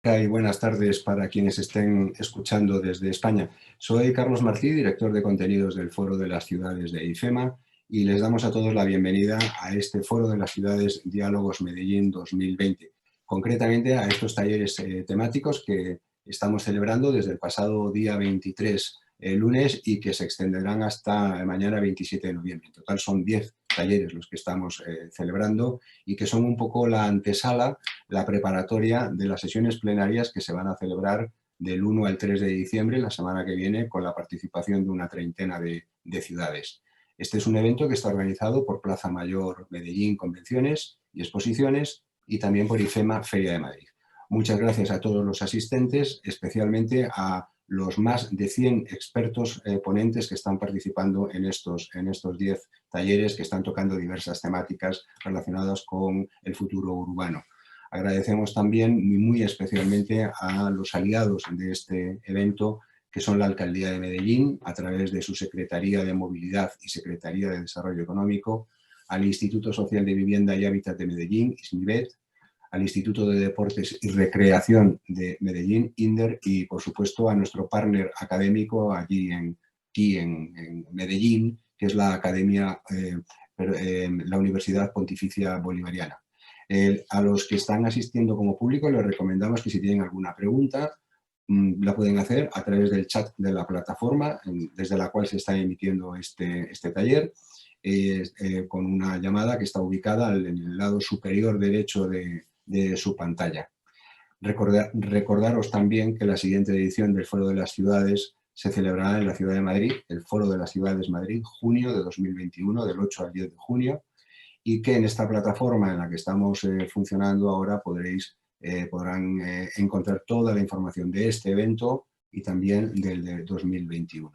Y buenas tardes para quienes estén escuchando desde España. Soy Carlos Martí, director de contenidos del Foro de las Ciudades de IFEMA, y les damos a todos la bienvenida a este Foro de las Ciudades Diálogos Medellín 2020. Concretamente a estos talleres temáticos que estamos celebrando desde el pasado día 23 lunes y que se extenderán hasta mañana 27 de noviembre. En total son 10 talleres los que estamos celebrando y que son un poco la antesala, la preparatoria de las sesiones plenarias que se van a celebrar del 1 al 3 de diciembre, la semana que viene, con la participación de una treintena de ciudades. Este es un evento que está organizado por Plaza Mayor Medellín Convenciones y Exposiciones y también por IFEMA Feria de Madrid. Muchas gracias a todos los asistentes, especialmente a los más de 100 expertos ponentes que están participando en estos 10 talleres que están tocando diversas temáticas relacionadas con el futuro urbano. Agradecemos también muy especialmente a los aliados de este evento, que son la Alcaldía de Medellín, a través de su Secretaría de Movilidad y Secretaría de Desarrollo Económico, al Instituto Social de Vivienda y Hábitat de Medellín, ISMIVET, al Instituto de Deportes y Recreación de Medellín, INDER, y por supuesto a nuestro partner académico aquí en Medellín, que es la Academia, la Universidad Pontificia Bolivariana. A los que están asistiendo como público les recomendamos que si tienen alguna pregunta la pueden hacer a través del chat de la plataforma desde la cual se está emitiendo este taller, con una llamada que está ubicada en el lado superior derecho de su pantalla. Recordaros también que la siguiente edición del Foro de las Ciudades se celebrará en la ciudad de Madrid, el Foro de las Ciudades Madrid, junio de 2021, del 8 al 10 de junio, y que en esta plataforma en la que estamos funcionando ahora podrán encontrar toda la información de este evento y también del de 2021.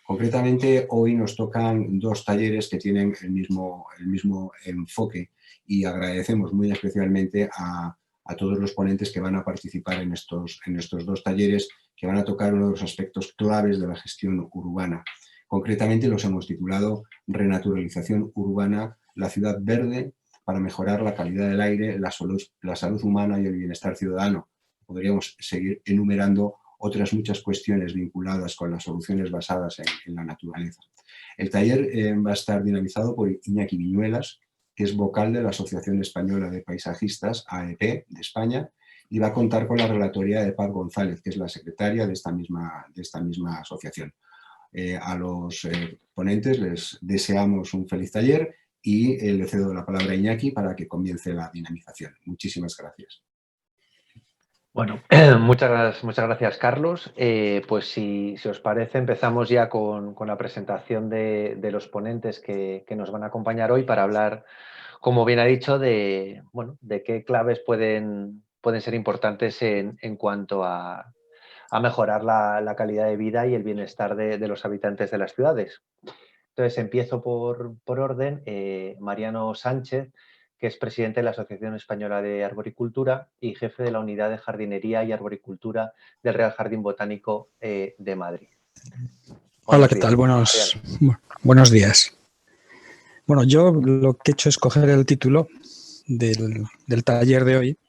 Concretamente, hoy nos tocan dos talleres que tienen el mismo enfoque y agradecemos muy especialmente a todos los ponentes que van a participar en estos dos talleres, que van a tocar uno de los aspectos claves de la gestión urbana. Concretamente los hemos titulado Renaturalización urbana, la ciudad verde para mejorar la calidad del aire, la salud humana y el bienestar ciudadano. Podríamos seguir enumerando otras muchas cuestiones vinculadas con las soluciones basadas en la naturaleza. El taller va a estar dinamizado por Iñaki Viñuelas, que es vocal de la Asociación Española de Paisajistas, AEP, de España, y va a contar con la relatoría de Paz González, que es la secretaria de esta misma asociación. A los ponentes les deseamos un feliz taller y le cedo la palabra a Iñaki para que comience la dinamización. Muchísimas gracias. Bueno, muchas gracias, Carlos. Pues si os parece, empezamos ya con la presentación de los ponentes que nos van a acompañar hoy para hablar, como bien ha dicho, de qué claves pueden ser importantes en cuanto a mejorar la calidad de vida y el bienestar de los habitantes de las ciudades. Entonces, empiezo por orden. Mariano Sánchez, que es presidente de la Asociación Española de Arboricultura y jefe de la Unidad de Jardinería y Arboricultura del Real Jardín Botánico de Madrid. Hola, ¿qué tal? Buenos días. Bueno, yo lo que he hecho es coger el título del taller de hoy,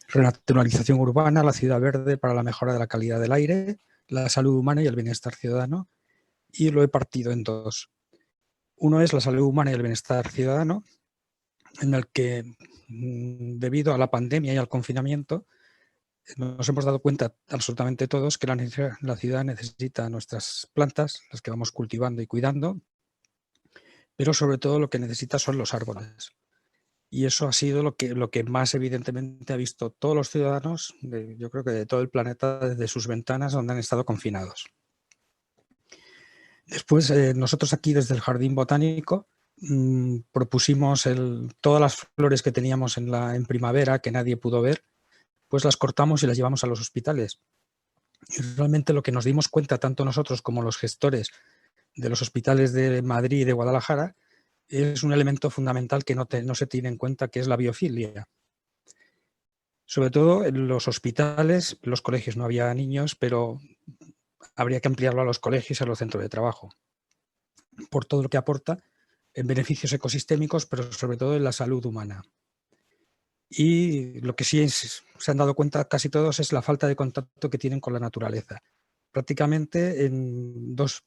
Renaturalización urbana, la ciudad verde para la mejora de la calidad del aire, la salud humana y el bienestar ciudadano, y lo he partido en dos. Uno es la salud humana y el bienestar ciudadano, en el que, debido a la pandemia y al confinamiento, nos hemos dado cuenta absolutamente todos que la ciudad necesita nuestras plantas, las que vamos cultivando y cuidando, pero sobre todo lo que necesita son los árboles. Y eso ha sido lo que más evidentemente ha visto todos los ciudadanos, yo creo que de todo el planeta, desde sus ventanas donde han estado confinados. Después, nosotros aquí desde el Jardín Botánico propusimos todas las flores que teníamos en primavera, que nadie pudo ver, pues las cortamos y las llevamos a los hospitales. Y realmente lo que nos dimos cuenta, tanto nosotros como los gestores de los hospitales de Madrid y de Guadalajara, es un elemento fundamental que no se tiene en cuenta, que es la biofilia. Sobre todo en los hospitales, los colegios no había niños, pero habría que ampliarlo a los colegios y a los centros de trabajo, por todo lo que aporta en beneficios ecosistémicos, pero sobre todo en la salud humana. Y lo que sí se han dado cuenta casi todos es la falta de contacto que tienen con la naturaleza. Prácticamente en dos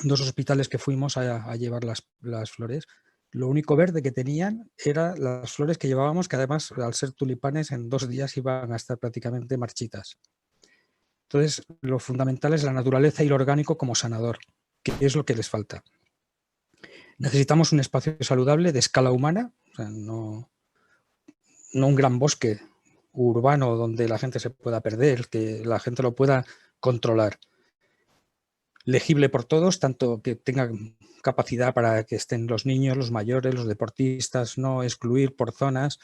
hospitales que fuimos a llevar las flores, lo único verde que tenían eran las flores que llevábamos, que además, al ser tulipanes, en 2 días iban a estar prácticamente marchitas. Entonces, lo fundamental es la naturaleza y lo orgánico como sanador, que es lo que les falta. Necesitamos un espacio saludable de escala humana, o sea, no un gran bosque urbano donde la gente se pueda perder, que la gente lo pueda controlar. Legible por todos, tanto que tenga capacidad para que estén los niños, los mayores, los deportistas, no excluir por zonas,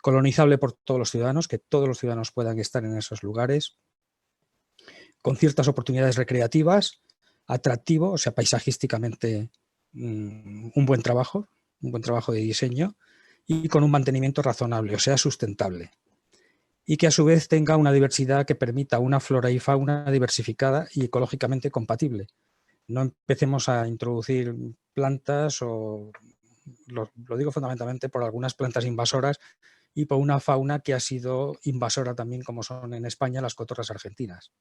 colonizable por todos los ciudadanos, que todos los ciudadanos puedan estar en esos lugares, con ciertas oportunidades recreativas, atractivo, o sea, paisajísticamente un buen trabajo de diseño y con un mantenimiento razonable, o sea, sustentable. Y que a su vez tenga una diversidad que permita una flora y fauna diversificada y ecológicamente compatible. No empecemos a introducir plantas, o lo digo fundamentalmente por algunas plantas invasoras y por una fauna que ha sido invasora también, como son en España las cotorras argentinas.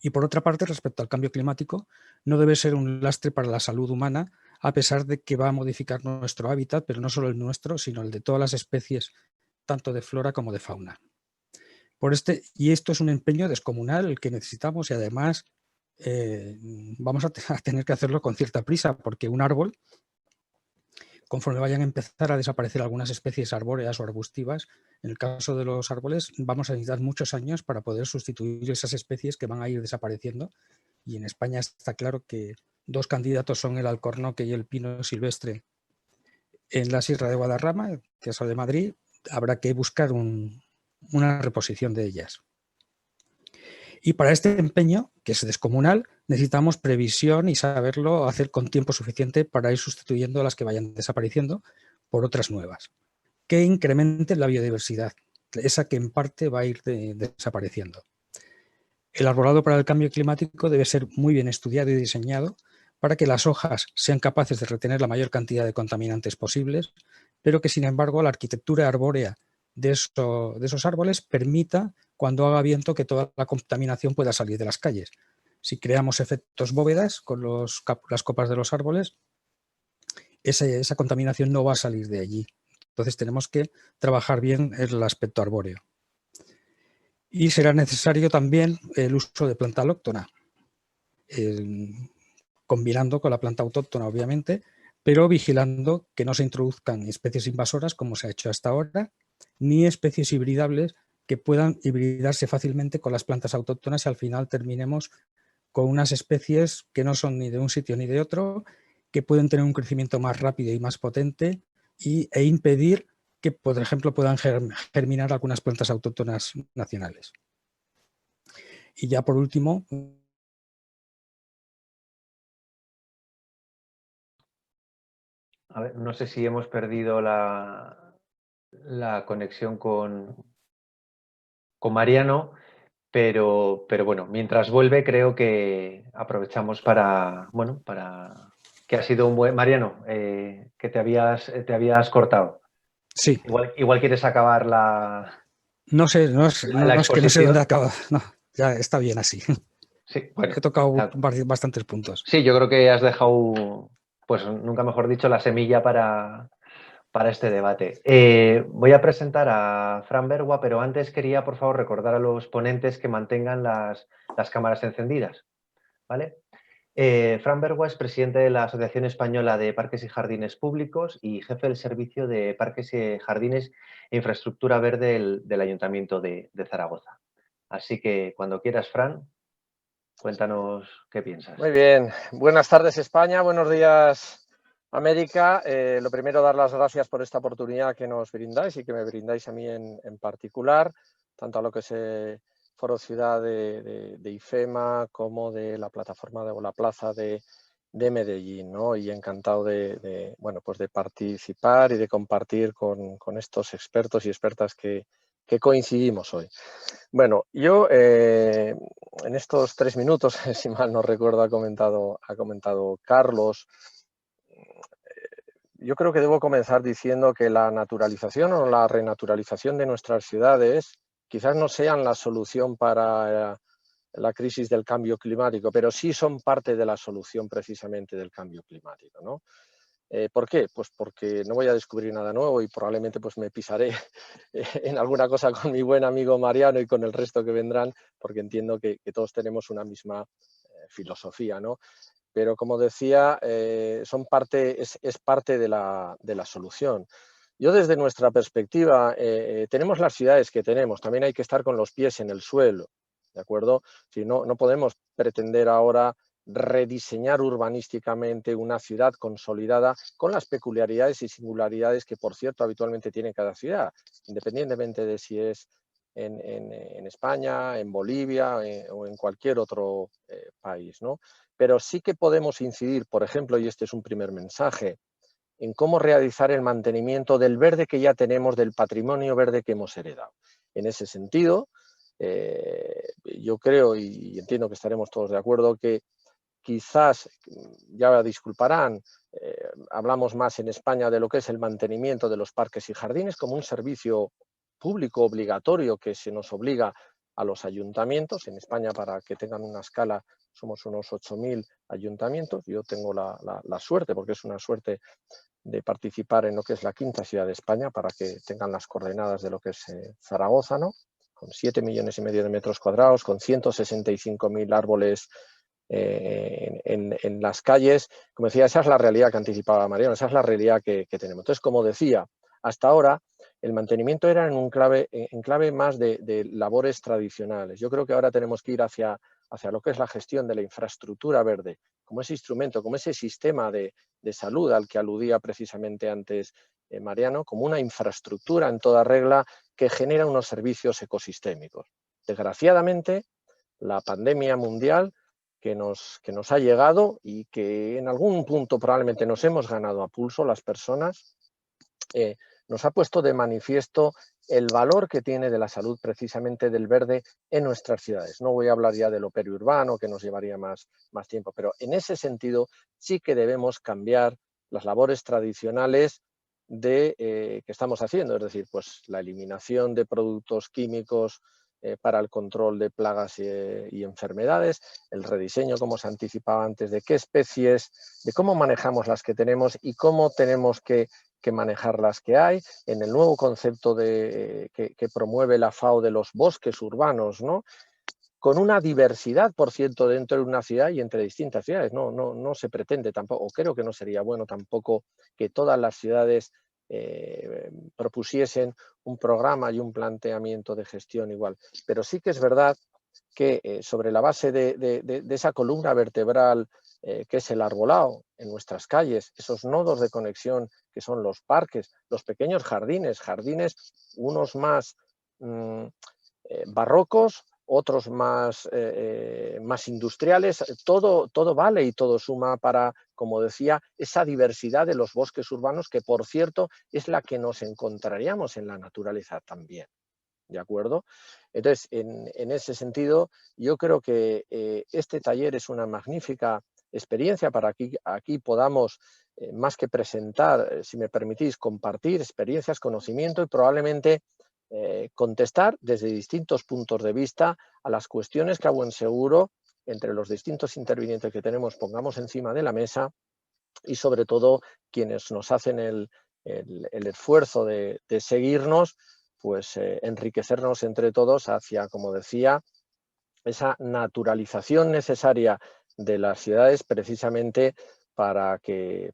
Y por otra parte, respecto al cambio climático, no debe ser un lastre para la salud humana, a pesar de que va a modificar nuestro hábitat, pero no solo el nuestro, sino el de todas las especies, tanto de flora como de fauna. Y esto es un empeño descomunal el que necesitamos, y además vamos a tener que hacerlo con cierta prisa, porque un árbol, conforme vayan a empezar a desaparecer algunas especies arbóreas o arbustivas, en el caso de los árboles vamos a necesitar muchos años para poder sustituir esas especies que van a ir desapareciendo. Y en España está claro que 2 candidatos son el alcornoque y el pino silvestre en la Sierra de Guadarrama, que es de Madrid. Habrá que buscar una reposición de ellas. Y para este empeño, que es descomunal, necesitamos previsión y saberlo hacer con tiempo suficiente para ir sustituyendo a las que vayan desapareciendo por otras nuevas, que incrementen la biodiversidad, esa que en parte va a ir desapareciendo. El arbolado para el cambio climático debe ser muy bien estudiado y diseñado para que las hojas sean capaces de retener la mayor cantidad de contaminantes posibles, pero que, sin embargo, la arquitectura arbórea de esos árboles permita, cuando haga viento, que toda la contaminación pueda salir de las calles. Si creamos efectos bóvedas con las copas de los árboles, esa contaminación no va a salir de allí. Entonces tenemos que trabajar bien el aspecto arbóreo. Y será necesario también el uso de planta alóctona, combinando con la planta autóctona, obviamente, pero vigilando que no se introduzcan especies invasoras, como se ha hecho hasta ahora, ni especies hibridables que puedan hibridarse fácilmente con las plantas autóctonas, y al final terminemos con unas especies que no son ni de un sitio ni de otro, que pueden tener un crecimiento más rápido y más potente e impedir que, por ejemplo, puedan germinar algunas plantas autóctonas nacionales. Y ya por último... A ver, no sé si hemos perdido la conexión con Mariano, pero bueno, mientras vuelve creo que aprovechamos para que ha sido un buen... Mariano, que te habías cortado. Sí. Igual quieres acabar la... No sé, no es que no sé dónde acaba. No, ya está bien así. Sí, bueno, he tocado bastantes puntos. Sí, yo creo que has dejado, pues nunca mejor dicho, la semilla para este debate. Voy a presentar a Fran Bergua, pero antes quería, por favor, recordar a los ponentes que mantengan las cámaras encendidas, ¿vale? Fran Bergua es presidente de la Asociación Española de Parques y Jardines Públicos y jefe del Servicio de Parques y Jardines e Infraestructura Verde del Ayuntamiento de Zaragoza. Así que cuando quieras, Fran, cuéntanos qué piensas. Muy bien. Buenas tardes, España. Buenos días, América. Lo primero, dar las gracias por esta oportunidad que nos brindáis y que me brindáis a mí en particular, tanto a lo que es Foro Ciudad de IFEMA como de la plataforma o la plaza de Medellín, ¿no? Y encantado de participar y de compartir con estos expertos y expertas que coincidimos hoy. Bueno, yo en estos 3 minutos, si mal no recuerdo, ha comentado Carlos, yo creo que debo comenzar diciendo que la naturalización o la renaturalización de nuestras ciudades quizás no sean la solución para la crisis del cambio climático, pero sí son parte de la solución precisamente del cambio climático, ¿no? ¿Por qué? Pues porque no voy a descubrir nada nuevo y probablemente pues me pisaré en alguna cosa con mi buen amigo Mariano y con el resto que vendrán, porque entiendo que todos tenemos una misma filosofía, ¿no? Pero como decía, es parte de la solución. Yo desde nuestra perspectiva, tenemos las ciudades que tenemos, también hay que estar con los pies en el suelo, ¿de acuerdo? Si no, no podemos pretender ahora rediseñar urbanísticamente una ciudad consolidada con las peculiaridades y singularidades que, por cierto, habitualmente tiene cada ciudad, independientemente de si es en España, en Bolivia o en cualquier otro país, ¿no? Pero sí que podemos incidir, por ejemplo, y este es un primer mensaje, en cómo realizar el mantenimiento del verde que ya tenemos, del patrimonio verde que hemos heredado. En ese sentido, yo creo y entiendo que estaremos todos de acuerdo que quizás, ya disculparán, hablamos más en España de lo que es el mantenimiento de los parques y jardines como un servicio público obligatorio que se nos obliga a los ayuntamientos. En España, para que tengan una escala, somos unos 8.000 ayuntamientos. Yo tengo la suerte, porque es una suerte, de participar en lo que es la quinta ciudad de España, para que tengan las coordenadas de lo que es Zaragoza, ¿no? Con 7,5 millones de metros cuadrados, con 165.000 árboles en las calles. Como decía, esa es la realidad que anticipaba Mariano, esa es la realidad que tenemos. Entonces, como decía, hasta ahora el mantenimiento era en clave más de labores tradicionales. Yo creo que ahora tenemos que ir hacia lo que es la gestión de la infraestructura verde, como ese instrumento, como ese sistema de salud al que aludía precisamente antes Mariano, como una infraestructura en toda regla que genera unos servicios ecosistémicos. Desgraciadamente, la pandemia mundial que nos ha llegado y que en algún punto probablemente nos hemos ganado a pulso las personas, nos ha puesto de manifiesto el valor que tiene de la salud precisamente del verde en nuestras ciudades. No voy a hablar ya de lo periurbano, que nos llevaría más tiempo, pero en ese sentido sí que debemos cambiar las labores tradicionales que estamos haciendo, es decir, pues la eliminación de productos químicos para el control de plagas y enfermedades, el rediseño, como se anticipaba antes, de qué especies, de cómo manejamos las que tenemos y cómo tenemos que manejar las que hay, en el nuevo concepto que promueve la FAO de los bosques urbanos, ¿no? Con una diversidad, por cierto, dentro de una ciudad y entre distintas ciudades. No se pretende tampoco, o creo que no sería bueno tampoco, que todas las ciudades propusiesen un programa y un planteamiento de gestión igual. Pero sí que es verdad que sobre la base de esa columna vertebral que es el arbolado en nuestras calles, esos nodos de conexión que son los parques, los pequeños jardines, unos más barrocos, otros más industriales, todo vale y todo suma para, como decía, esa diversidad de los bosques urbanos, que por cierto es la que nos encontraríamos en la naturaleza también. ¿De acuerdo? Entonces, en ese sentido, yo creo que este taller es una magnífica experiencia para que aquí podamos, más que presentar, si me permitís, compartir experiencias, conocimiento y probablemente contestar desde distintos puntos de vista a las cuestiones que a buen seguro, entre los distintos intervinientes que tenemos, pongamos encima de la mesa, y sobre todo quienes nos hacen el esfuerzo de seguirnos, pues enriquecernos entre todos hacia, como decía, esa naturalización necesaria de las ciudades, precisamente para que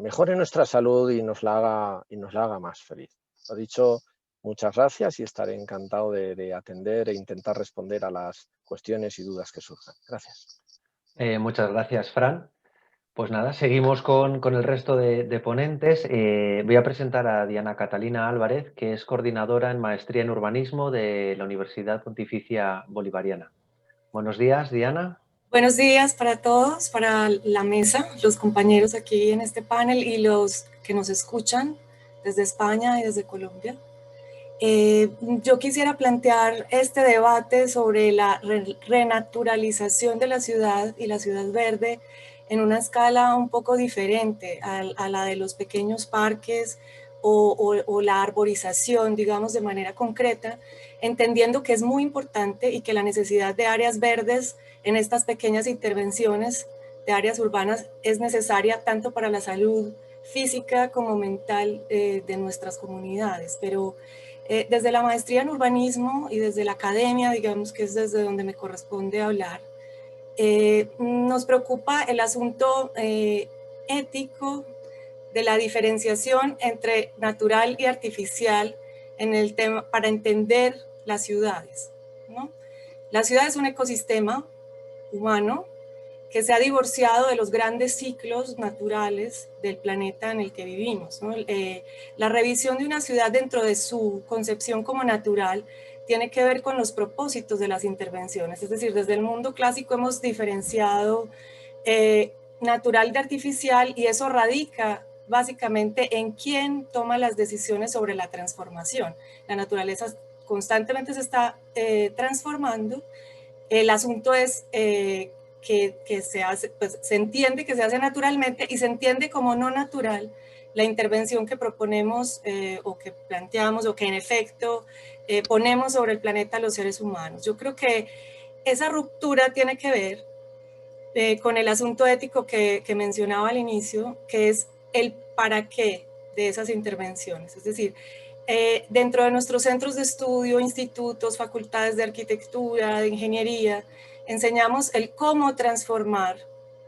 mejore nuestra salud y nos la haga más feliz. Lo dicho, muchas gracias y estaré encantado de atender e intentar responder a las cuestiones y dudas que surjan. Gracias. Muchas gracias, Fran. Pues nada, seguimos con el resto de ponentes. Voy a presentar a Diana Catalina Álvarez, que es coordinadora en Maestría en Urbanismo de la Universidad Pontificia Bolivariana. Buenos días, Diana. Buenos días para todos, para la mesa, los compañeros aquí en este panel y los que nos escuchan desde España y desde Colombia. Yo quisiera plantear este debate sobre la renaturalización de la ciudad y la ciudad verde en una escala un poco diferente a la de los pequeños parques o la arborización, digamos, de manera concreta, entendiendo que es muy importante y que la necesidad de áreas verdes en estas pequeñas intervenciones de áreas urbanas es necesaria tanto para la salud física como mental de nuestras comunidades. Pero desde la maestría en urbanismo y desde la academia, digamos que es desde donde me corresponde hablar, nos preocupa el asunto ético de la diferenciación entre natural y artificial en el tema, para entender las ciudades, ¿no? La ciudad es un ecosistema humano que se ha divorciado de los grandes ciclos naturales del planeta en el que vivimos, ¿no? La revisión de una ciudad dentro de su concepción como natural tiene que ver con los propósitos de las intervenciones, es decir, desde el mundo clásico hemos diferenciado natural de artificial y eso radica básicamente en quién toma las decisiones sobre la transformación. La naturaleza constantemente se está transformando, el asunto es que se hace, pues se entiende que se hace naturalmente y se entiende como no natural la intervención que proponemos o que planteamos o que en efecto ponemos sobre el planeta los seres humanos. Yo creo que esa ruptura tiene que ver con el asunto ético que mencionaba al inicio, que es el para qué de esas intervenciones. Es decir, dentro de nuestros centros de estudio, institutos, facultades de arquitectura, de ingeniería, enseñamos el cómo transformar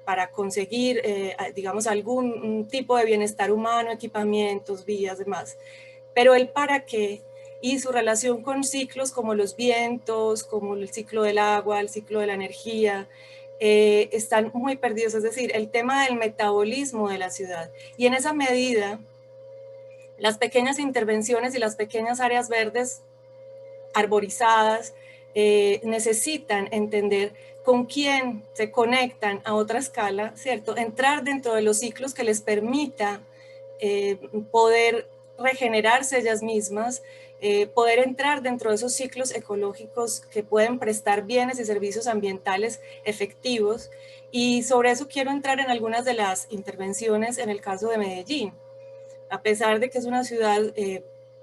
para conseguir, digamos, algún tipo de bienestar humano, equipamientos, vías, demás. Pero el para qué y su relación con ciclos como los vientos, como el ciclo del agua, el ciclo de la energía, están muy perdidos. Es decir, el tema del metabolismo de la ciudad. Y en esa medida, las pequeñas intervenciones y las pequeñas áreas verdes arborizadas necesitan entender con quién se conectan a otra escala, ¿cierto? Entrar dentro de los ciclos que les permita poder regenerarse ellas mismas, poder entrar dentro de esos ciclos ecológicos que pueden prestar bienes y servicios ambientales efectivos. Y sobre eso quiero entrar en algunas de las intervenciones en el caso de Medellín. A pesar de que es una ciudad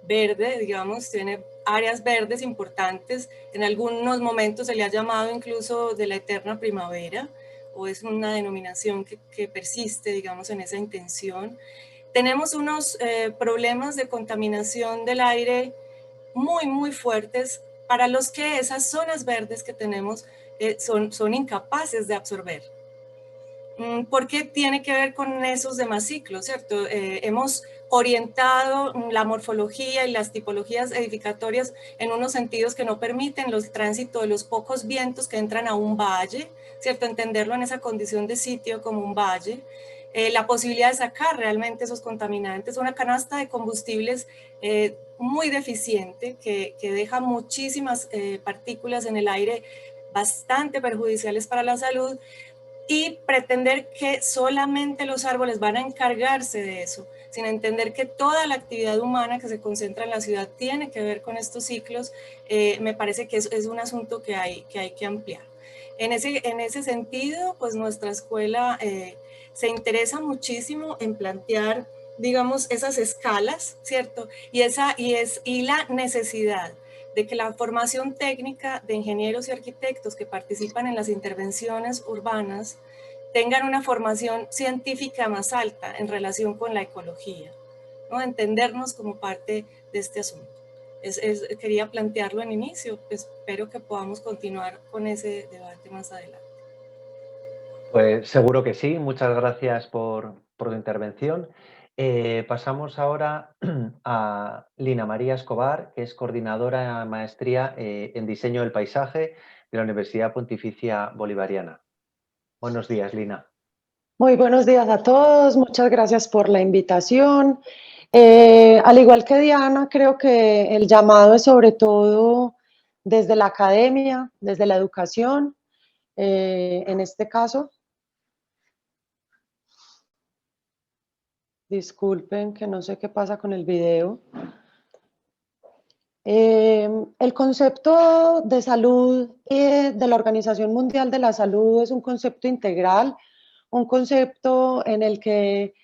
verde, digamos, tiene áreas verdes importantes, en algunos momentos se le ha llamado incluso de la eterna primavera, o es una denominación que persiste, digamos, en esa intención. Tenemos unos problemas de contaminación del aire muy, muy fuertes, para los que esas zonas verdes que tenemos son incapaces de absorber. Porque tiene que ver con esos demás ciclos, ¿cierto? Hemos orientado la morfología y las tipologías edificatorias en unos sentidos que no permiten el tránsito de los pocos vientos que entran a un valle, ¿cierto? Entenderlo en esa condición de sitio como un valle. La posibilidad de sacar realmente esos contaminantes, una canasta de combustibles muy deficiente que deja muchísimas partículas en el aire bastante perjudiciales para la salud, y pretender que solamente los árboles van a encargarse de eso, sin entender que toda la actividad humana que se concentra en la ciudad tiene que ver con estos ciclos, me parece que es un asunto que hay que ampliar. En ese sentido, pues nuestra escuela se interesa muchísimo en plantear, digamos, esas escalas, ¿cierto? Y la necesidad de que la formación técnica de ingenieros y arquitectos que participan en las intervenciones urbanas tengan una formación científica más alta en relación con la ecología, ¿no? Entendernos como parte de este asunto. Quería plantearlo en inicio, espero que podamos continuar con ese debate más adelante. Pues seguro que sí, muchas gracias por tu intervención. Pasamos ahora a Lina María Escobar, que es coordinadora de maestría en diseño del paisaje de la Universidad Pontificia Bolivariana. Buenos días, Lina. Muy buenos días a todos, muchas gracias por la invitación. Al igual que Diana, creo que el llamado es sobre todo desde la academia, desde la educación, en este caso. Disculpen que no sé qué pasa con el video. El concepto de salud de la Organización Mundial de la Salud es un concepto integral, un concepto en el que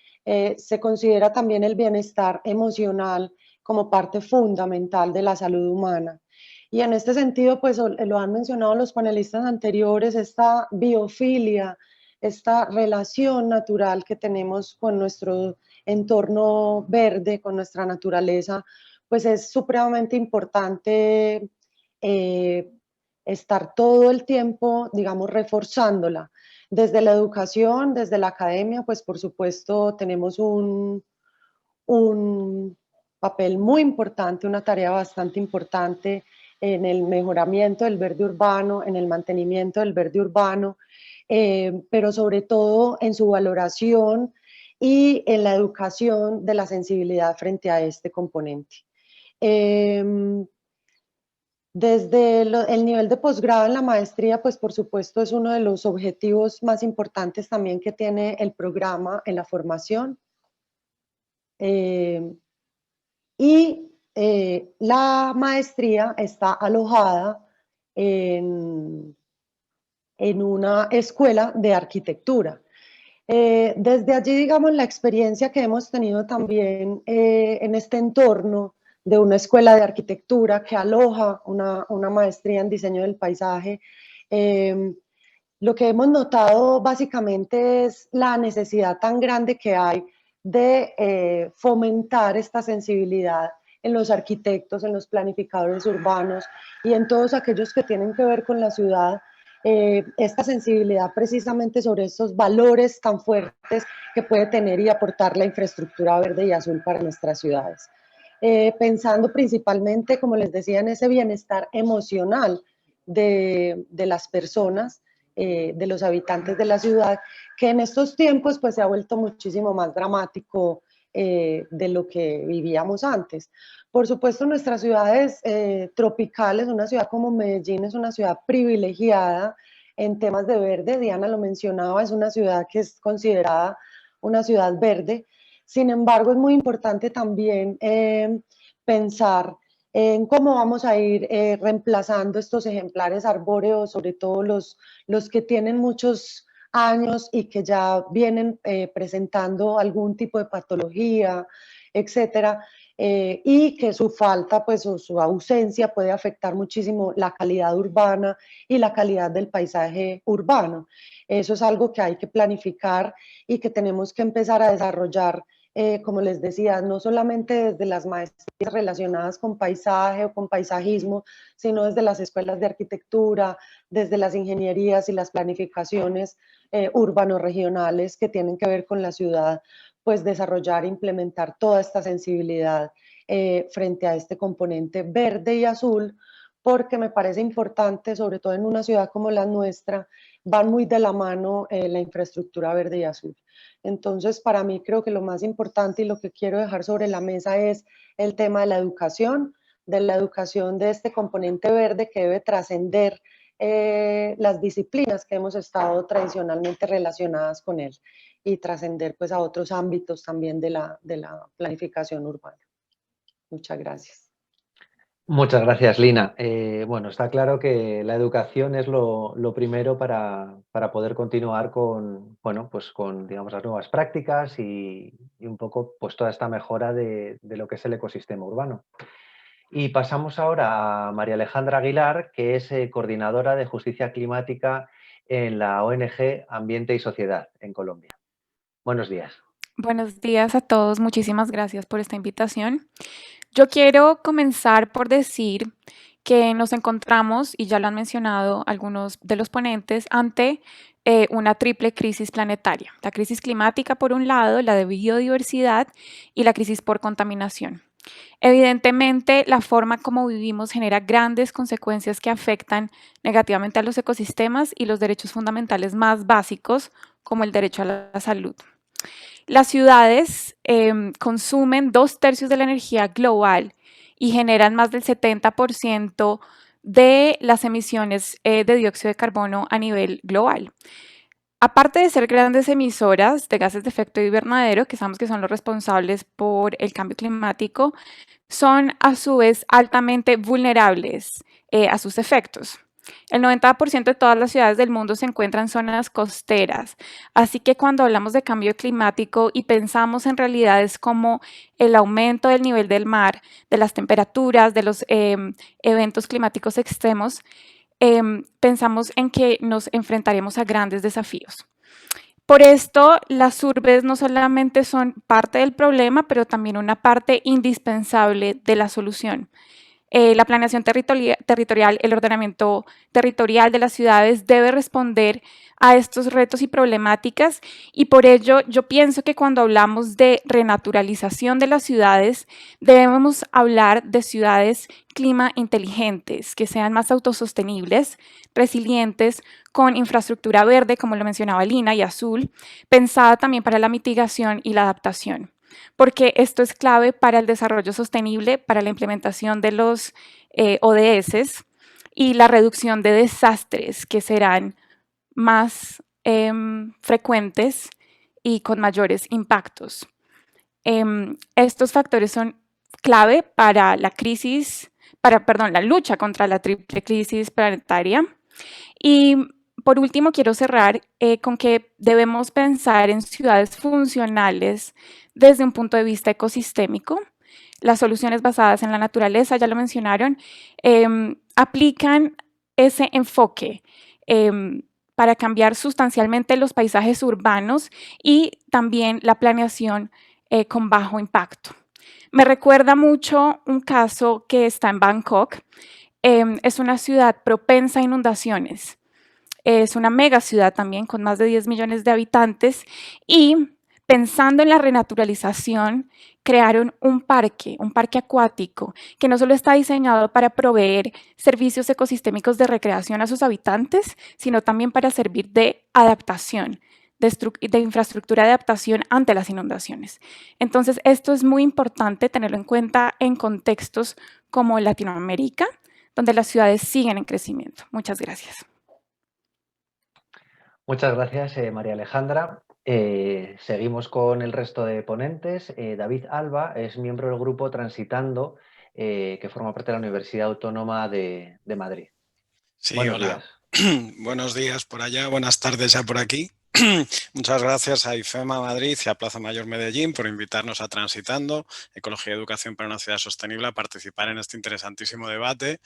se considera también el bienestar emocional como parte fundamental de la salud humana. Y en este sentido, pues lo han mencionado los panelistas anteriores, esta biofilia, esta relación natural que tenemos con nuestro entorno verde, con nuestra naturaleza, pues es supremamente importante estar todo el tiempo, digamos, reforzándola. Desde la educación, desde la academia, pues por supuesto tenemos un papel muy importante, una tarea bastante importante en el mejoramiento del verde urbano, en el mantenimiento del verde urbano, pero sobre todo en su valoración y en la educación de la sensibilidad frente a este componente. Desde el nivel de posgrado en la maestría, pues por supuesto es uno de los objetivos más importantes también que tiene el programa en la formación. La maestría está alojada en una escuela de arquitectura. Desde allí, digamos, la experiencia que hemos tenido también en este entorno de una escuela de arquitectura que aloja una maestría en diseño del paisaje, lo que hemos notado básicamente es la necesidad tan grande que hay de fomentar esta sensibilidad en los arquitectos, en los planificadores urbanos y en todos aquellos que tienen que ver con la ciudad, esta sensibilidad precisamente sobre estos valores tan fuertes que puede tener y aportar la infraestructura verde y azul para nuestras ciudades. Pensando principalmente, como les decía, en ese bienestar emocional de las personas, de los habitantes de la ciudad, que en estos tiempos pues se ha vuelto muchísimo más dramático de lo que vivíamos antes. Por supuesto, nuestras ciudades tropicales, una ciudad como Medellín es una ciudad privilegiada en temas de verde. Diana lo mencionaba, es una ciudad que es considerada una ciudad verde. Sin embargo, es muy importante también pensar en cómo vamos a ir reemplazando estos ejemplares arbóreos, sobre todo los que tienen muchos años y que ya vienen presentando algún tipo de patología, etcétera, y que su falta, pues, o su ausencia puede afectar muchísimo la calidad urbana y la calidad del paisaje urbano. Eso es algo que hay que planificar y que tenemos que empezar a desarrollar, como les decía, no solamente desde las maestrías relacionadas con paisaje o con paisajismo, sino desde las escuelas de arquitectura, desde las ingenierías y las planificaciones urbano-regionales que tienen que ver con la ciudad, pues desarrollar e implementar toda esta sensibilidad frente a este componente verde y azul, porque me parece importante, sobre todo en una ciudad como la nuestra, van muy de la mano la infraestructura verde y azul. Entonces, para mí creo que lo más importante y lo que quiero dejar sobre la mesa es el tema de la educación de este componente verde que debe trascender las disciplinas que hemos estado tradicionalmente relacionadas con él y trascender pues a otros ámbitos también de la planificación urbana. Muchas gracias. Muchas gracias, Lina. Bueno, está claro que la educación es lo primero para poder continuar con, bueno, pues con, digamos, las nuevas prácticas y un poco pues toda esta mejora de lo que es el ecosistema urbano. Y pasamos ahora a María Alejandra Aguilar, que es coordinadora de justicia climática en la ONG Ambiente y Sociedad en Colombia. Buenos días. Buenos días a todos. Muchísimas gracias por esta invitación. Yo quiero comenzar por decir que nos encontramos, y ya lo han mencionado algunos de los ponentes, ante una triple crisis planetaria. La crisis climática por un lado, la de biodiversidad y la crisis por contaminación. Evidentemente, la forma como vivimos genera grandes consecuencias que afectan negativamente a los ecosistemas y los derechos fundamentales más básicos, como el derecho a la salud. Las ciudades consumen 2/3 de la energía global y generan más del 70% de las emisiones de dióxido de carbono a nivel global. Aparte de ser grandes emisoras de gases de efecto invernadero, que sabemos que son los responsables por el cambio climático, son a su vez altamente vulnerables a sus efectos. El 90% de todas las ciudades del mundo se encuentran en zonas costeras, así que cuando hablamos de cambio climático y pensamos en realidades como el aumento del nivel del mar, de las temperaturas, de los eventos climáticos extremos, pensamos en que nos enfrentaremos a grandes desafíos. Por esto, las urbes no solamente son parte del problema, pero también una parte indispensable de la solución. La planeación territorial, el ordenamiento territorial de las ciudades debe responder a estos retos y problemáticas, y por ello yo pienso que cuando hablamos de renaturalización de las ciudades, debemos hablar de ciudades clima inteligentes, que sean más autosostenibles, resilientes, con infraestructura verde, como lo mencionaba Lina, y azul, pensada también para la mitigación y la adaptación, porque esto es clave para el desarrollo sostenible, para la implementación de los ODS y la reducción de desastres que serán más frecuentes y con mayores impactos. Estos factores son clave para la la lucha contra la triple crisis planetaria. Y por último, quiero cerrar con que debemos pensar en ciudades funcionales desde un punto de vista ecosistémico. Las soluciones basadas en la naturaleza, ya lo mencionaron, aplican ese enfoque para cambiar sustancialmente los paisajes urbanos y también la planeación con bajo impacto. Me recuerda mucho un caso que está en Bangkok. Es una ciudad propensa a inundaciones. Es una mega ciudad también con más de 10 millones de habitantes, y pensando en la renaturalización, crearon un parque acuático que no solo está diseñado para proveer servicios ecosistémicos de recreación a sus habitantes, sino también para servir de adaptación, de infraestructura de adaptación ante las inundaciones. Entonces, esto es muy importante tenerlo en cuenta en contextos como Latinoamérica, donde las ciudades siguen en crecimiento. Muchas gracias. Muchas gracias, María Alejandra. Seguimos con el resto de ponentes. David Alba es miembro del grupo Transitando, que forma parte de la Universidad Autónoma de Madrid. Sí, Buenos hola. días. Buenos días por allá, buenas tardes ya por aquí. Muchas gracias a IFEMA Madrid y a Plaza Mayor Medellín por invitarnos a Transitando, Ecología y Educación para una Ciudad Sostenible, a participar en este interesantísimo debate.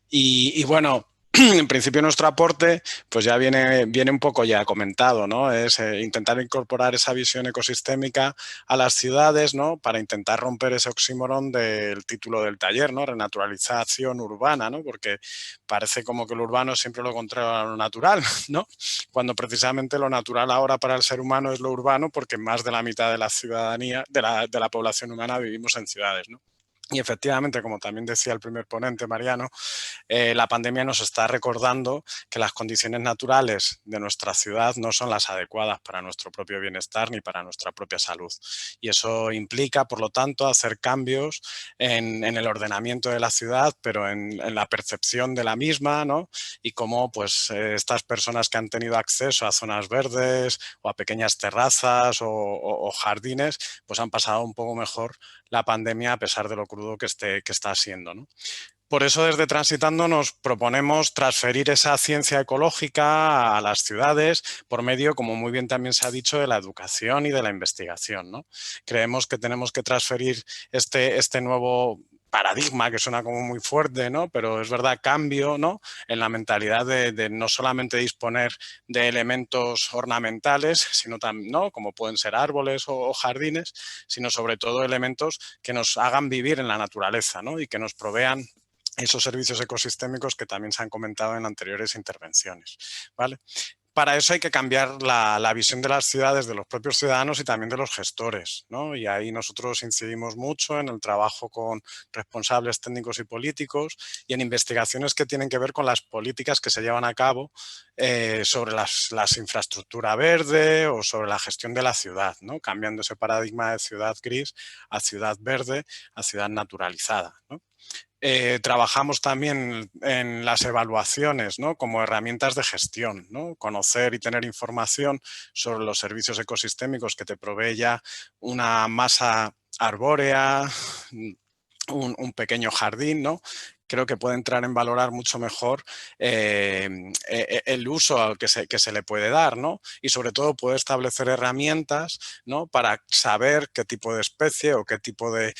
Y bueno, en principio nuestro aporte pues ya viene un poco ya comentado, ¿no? Es intentar incorporar esa visión ecosistémica a las ciudades, ¿no? Para intentar romper ese oxímoron del título del taller, ¿no? Renaturalización urbana, ¿no? Porque parece como que lo urbano es siempre lo contrario a lo natural, ¿no? Cuando precisamente lo natural ahora para el ser humano es lo urbano, porque más de la mitad de la ciudadanía, de la población humana vivimos en ciudades, ¿no? Y efectivamente, como también decía el primer ponente, Mariano, la pandemia nos está recordando que las condiciones naturales de nuestra ciudad no son las adecuadas para nuestro propio bienestar ni para nuestra propia salud. Y eso implica, por lo tanto, hacer cambios en el ordenamiento de la ciudad, pero en la percepción de la misma, ¿no? Y cómo pues, estas personas que han tenido acceso a zonas verdes o a pequeñas terrazas o jardines, pues han pasado un poco mejor la pandemia a pesar de lo crudo que está siendo, ¿no? Por eso desde Transitando nos proponemos transferir esa ciencia ecológica a las ciudades por medio, como muy bien también se ha dicho, de la educación y de la investigación, ¿no? Creemos que tenemos que transferir este nuevo paradigma, que suena como muy fuerte, ¿no? Pero es verdad, cambio, ¿no? En la mentalidad de no solamente disponer de elementos ornamentales, sino también, ¿no? Como pueden ser árboles o jardines, sino sobre todo elementos que nos hagan vivir en la naturaleza, ¿no? Y que nos provean esos servicios ecosistémicos que también se han comentado en anteriores intervenciones, ¿vale? Para eso hay que cambiar la visión de las ciudades, de los propios ciudadanos y también de los gestores, ¿no? Y ahí nosotros incidimos mucho en el trabajo con responsables técnicos y políticos y en investigaciones que tienen que ver con las políticas que se llevan a cabo sobre las infraestructura verde o sobre la gestión de la ciudad, ¿no? Cambiando ese paradigma de ciudad gris a ciudad verde, a ciudad naturalizada, ¿no? Trabajamos también en las evaluaciones, ¿no? Como herramientas de gestión, ¿no? Conocer y tener información sobre los servicios ecosistémicos que te provee ya una masa arbórea, un pequeño jardín, ¿no? creo que puede entrar en valorar mucho mejor el uso que se le puede dar, ¿no? Y sobre todo puede establecer herramientas, ¿no?, para saber qué tipo de especie o qué tipo de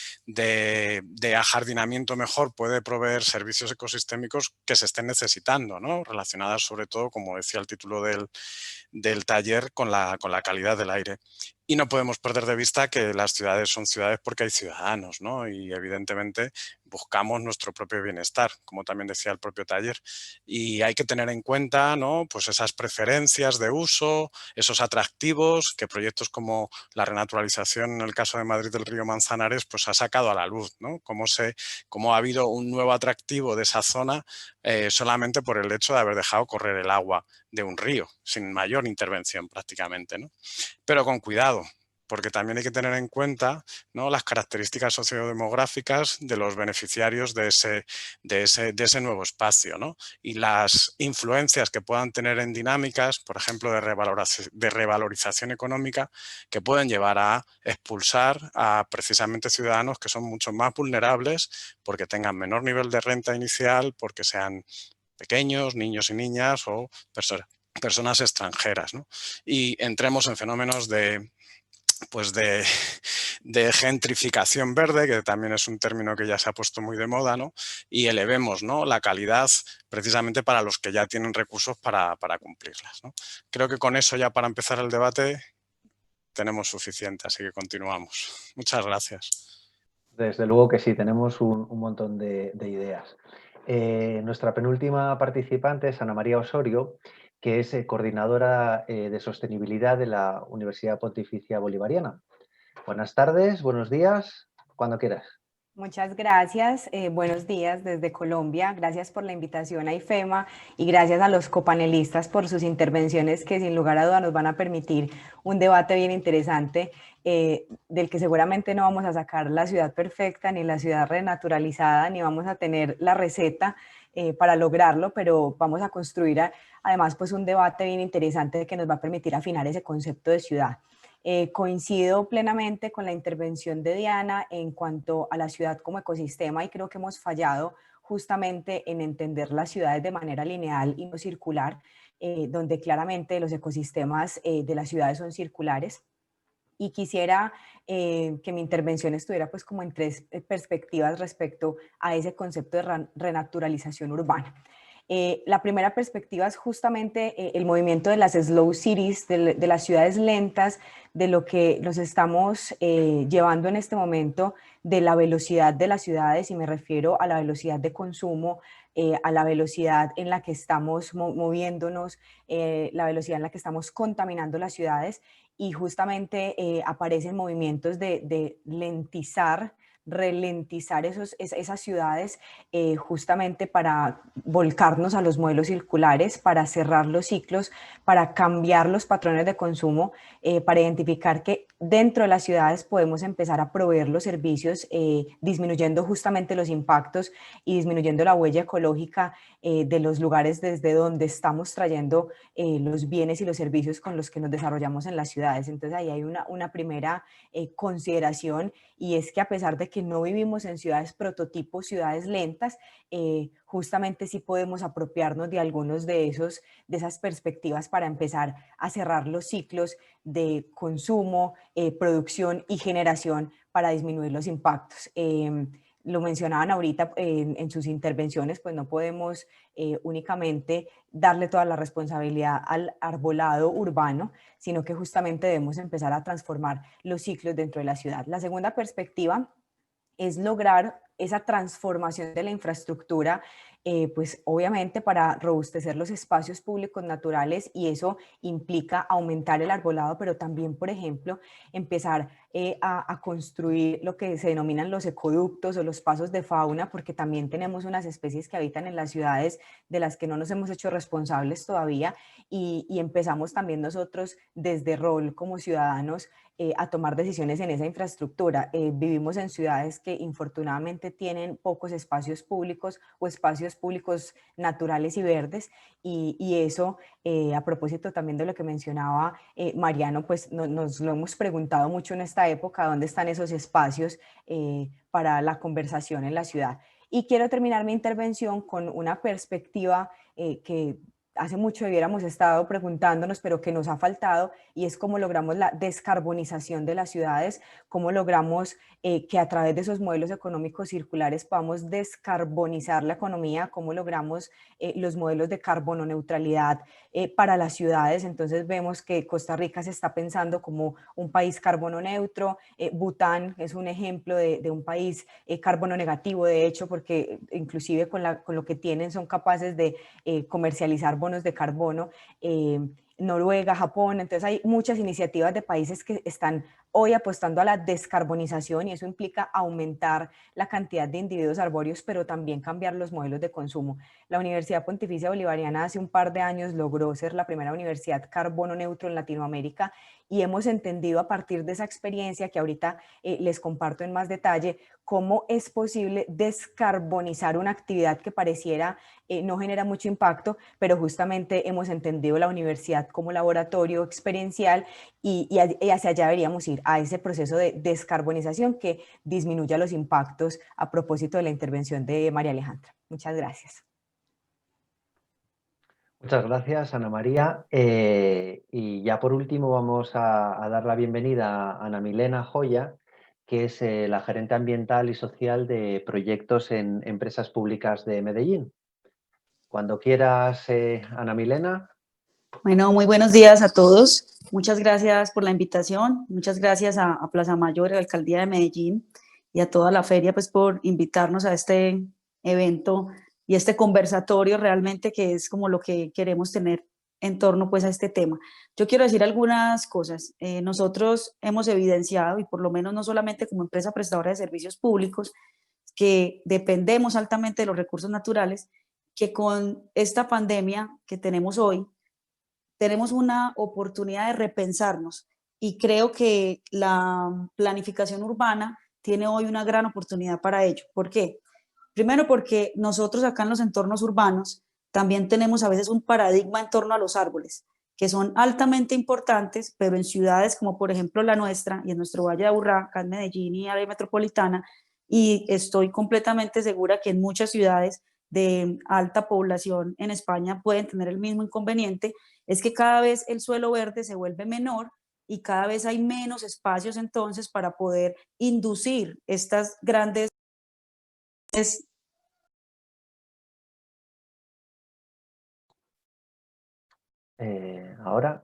ajardinamiento mejor puede proveer servicios ecosistémicos que se estén necesitando, ¿no?, relacionadas sobre todo, como decía el título del taller, con la calidad del aire. Y no podemos perder de vista que las ciudades son ciudades porque hay ciudadanos, ¿no? Y evidentemente buscamos nuestro propio bienestar, como también decía el propio taller. Y hay que tener en cuenta, ¿no?, pues esas preferencias de uso, esos atractivos que proyectos como la renaturalización, en el caso de Madrid del río Manzanares, pues ha sacado a la luz, ¿no? Cómo ha habido un nuevo atractivo de esa zona solamente por el hecho de haber dejado correr el agua de un río, sin mayor intervención prácticamente, ¿no? Pero con cuidado, porque también hay que tener en cuenta, ¿no?, las características sociodemográficas de los beneficiarios de ese nuevo espacio, ¿no?, y las influencias que puedan tener en dinámicas, por ejemplo, de revalorización económica, que pueden llevar a expulsar a precisamente ciudadanos que son mucho más vulnerables porque tengan menor nivel de renta inicial, porque sean pequeños, niños y niñas o personas extranjeras, ¿no? Y entremos en fenómenos de gentrificación verde, que también es un término que ya se ha puesto muy de moda, ¿no? Y elevemos, ¿no?, la calidad precisamente para los que ya tienen recursos para cumplirlas, ¿no? Creo que con eso, ya para empezar el debate, tenemos suficiente, así que continuamos. Muchas gracias. Desde luego que sí, tenemos un montón de ideas. Nuestra penúltima participante es Ana María Osorio, que es coordinadora de sostenibilidad de la Universidad Pontificia Bolivariana. Buenas tardes, buenos días, cuando quieras. Muchas gracias, buenos días desde Colombia, gracias por la invitación a IFEMA y gracias a los copanelistas por sus intervenciones que sin lugar a dudas nos van a permitir un debate bien interesante del que seguramente no vamos a sacar la ciudad perfecta ni la ciudad renaturalizada ni vamos a tener la receta para lograrlo, pero vamos a construir además pues un debate bien interesante que nos va a permitir afinar ese concepto de ciudad. Coincido plenamente con la intervención de Diana en cuanto a la ciudad como ecosistema y creo que hemos fallado justamente en entender las ciudades de manera lineal y no circular, donde claramente los ecosistemas de las ciudades son circulares. Y quisiera que mi intervención estuviera pues como en tres perspectivas respecto a ese concepto de renaturalización urbana. La primera perspectiva es justamente el movimiento de las slow cities, de las ciudades lentas, de lo que nos estamos llevando en este momento, de la velocidad de las ciudades, y me refiero a la velocidad de consumo, a la velocidad en la que estamos moviéndonos, la velocidad en la que estamos contaminando las ciudades, y justamente aparecen movimientos de ralentizar esas ciudades justamente para volcarnos a los modelos circulares, para cerrar los ciclos, para cambiar los patrones de consumo, para identificar que dentro de las ciudades podemos empezar a proveer los servicios disminuyendo justamente los impactos y disminuyendo la huella ecológica de los lugares desde donde estamos trayendo los bienes y los servicios con los que nos desarrollamos en las ciudades. Entonces ahí hay una primera consideración, y es que a pesar de que no vivimos en ciudades prototipos, ciudades lentas, justamente sí podemos apropiarnos de algunos de esas perspectivas para empezar a cerrar los ciclos de consumo, producción y generación para disminuir los impactos. Lo mencionaban ahorita en sus intervenciones, pues no podemos únicamente darle toda la responsabilidad al arbolado urbano, sino que justamente debemos empezar a transformar los ciclos dentro de la ciudad. La segunda perspectiva es lograr esa transformación de la infraestructura, pues obviamente para robustecer los espacios públicos naturales, y eso implica aumentar el arbolado, pero también, por ejemplo, empezar a construir lo que se denominan los ecoductos o los pasos de fauna, porque también tenemos unas especies que habitan en las ciudades de las que no nos hemos hecho responsables todavía, y empezamos también nosotros desde rol como ciudadanos a tomar decisiones en esa infraestructura. Vivimos en ciudades que infortunadamente tienen pocos espacios públicos o espacios públicos naturales y verdes, y eso, a propósito también de lo que mencionaba Mariano, pues nos lo hemos preguntado mucho en esta época, ¿dónde están esos espacios para la conversación en la ciudad? Y quiero terminar mi intervención con una perspectiva que hace mucho hubiéramos estado preguntándonos, pero que nos ha faltado, y es cómo logramos la descarbonización de las ciudades, cómo logramos que a través de esos modelos económicos circulares podamos descarbonizar la economía, cómo logramos los modelos de carbono neutralidad para las ciudades. Entonces vemos que Costa Rica se está pensando como un país carbono neutro, Bután es un ejemplo de un país carbono negativo, de hecho, porque inclusive con lo que tienen son capaces de comercializar bonos de carbono, Noruega, Japón. Entonces hay muchas iniciativas de países que están hoy apostando a la descarbonización, y eso implica aumentar la cantidad de individuos arbóreos, pero también cambiar los modelos de consumo. La Universidad Pontificia Bolivariana hace un par de años logró ser la primera universidad carbono neutro en Latinoamérica, y hemos entendido a partir de esa experiencia, que ahorita les comparto en más detalle, cómo es posible descarbonizar una actividad que pareciera no genera mucho impacto, pero justamente hemos entendido la universidad como laboratorio experiencial, y hacia allá deberíamos ir, a ese proceso de descarbonización que disminuya los impactos, a propósito de la intervención de María Alejandra. Muchas gracias. Muchas gracias, Ana María. Y ya por último vamos a dar la bienvenida a Ana Milena Joya, que es la gerente ambiental y social de proyectos en empresas públicas de Medellín. Cuando quieras, Ana Milena. Bueno, muy buenos días a todos. Muchas gracias por la invitación. Muchas gracias a Plaza Mayor, a la Alcaldía de Medellín y a toda la feria, pues, por invitarnos a este evento y este conversatorio realmente, que es como lo que queremos tener en torno, pues, a este tema. Yo quiero decir algunas cosas. Nosotros hemos evidenciado, y por lo menos no solamente como empresa prestadora de servicios públicos, que dependemos altamente de los recursos naturales, que con esta pandemia que tenemos hoy, tenemos una oportunidad de repensarnos, y creo que la planificación urbana tiene hoy una gran oportunidad para ello. ¿Por qué? Primero, porque nosotros acá en los entornos urbanos también tenemos a veces un paradigma en torno a los árboles, que son altamente importantes, pero en ciudades como por ejemplo la nuestra y en nuestro Valle de Aburrá, acá en Medellín y área metropolitana, y estoy completamente segura que en muchas ciudades de alta población en España pueden tener el mismo inconveniente, es que cada vez el suelo verde se vuelve menor y cada vez hay menos espacios entonces para poder inducir estas grandes... Ahora.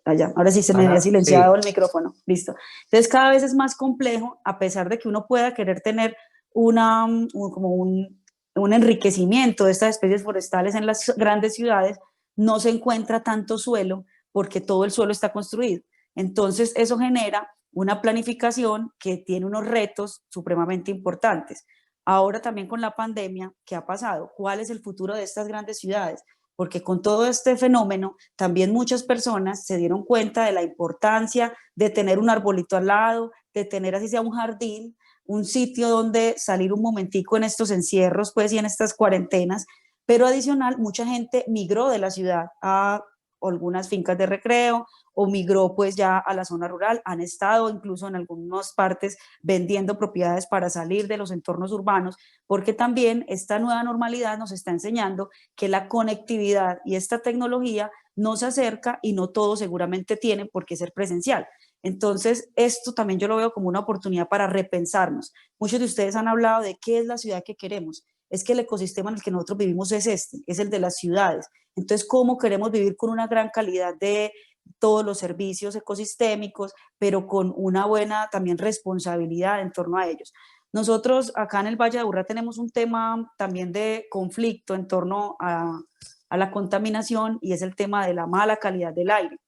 Ahora sí se me había silenciado el micrófono, listo. Entonces cada vez es más complejo, a pesar de que uno pueda querer tener como un enriquecimiento de estas especies forestales en las grandes ciudades, no se encuentra tanto suelo porque todo el suelo está construido. Entonces eso genera una planificación que tiene unos retos supremamente importantes. Ahora también con la pandemia, ¿qué ha pasado? ¿Cuál es el futuro de estas grandes ciudades? Porque con todo este fenómeno también muchas personas se dieron cuenta de la importancia de tener un arbolito al lado, de tener así sea un jardín, un sitio donde salir un momentico en estos encierros, pues, y en estas cuarentenas. Pero adicional, mucha gente migró de la ciudad a algunas fincas de recreo, o migró pues ya a la zona rural, han estado incluso en algunas partes vendiendo propiedades para salir de los entornos urbanos, porque también esta nueva normalidad nos está enseñando que la conectividad y esta tecnología nos acerca, y no todo seguramente tiene por qué ser presencial. Entonces esto también yo lo veo como una oportunidad para repensarnos. Muchos de ustedes han hablado de qué es la ciudad que queremos. Es que el ecosistema en el que nosotros vivimos es es el de las ciudades. Entonces, ¿cómo queremos vivir con una gran calidad de todos los servicios ecosistémicos, pero con una buena también responsabilidad en torno a ellos? Nosotros acá en el Valle de Aburrá tenemos un tema también de conflicto en torno a la contaminación, y es el tema de la mala calidad del aire.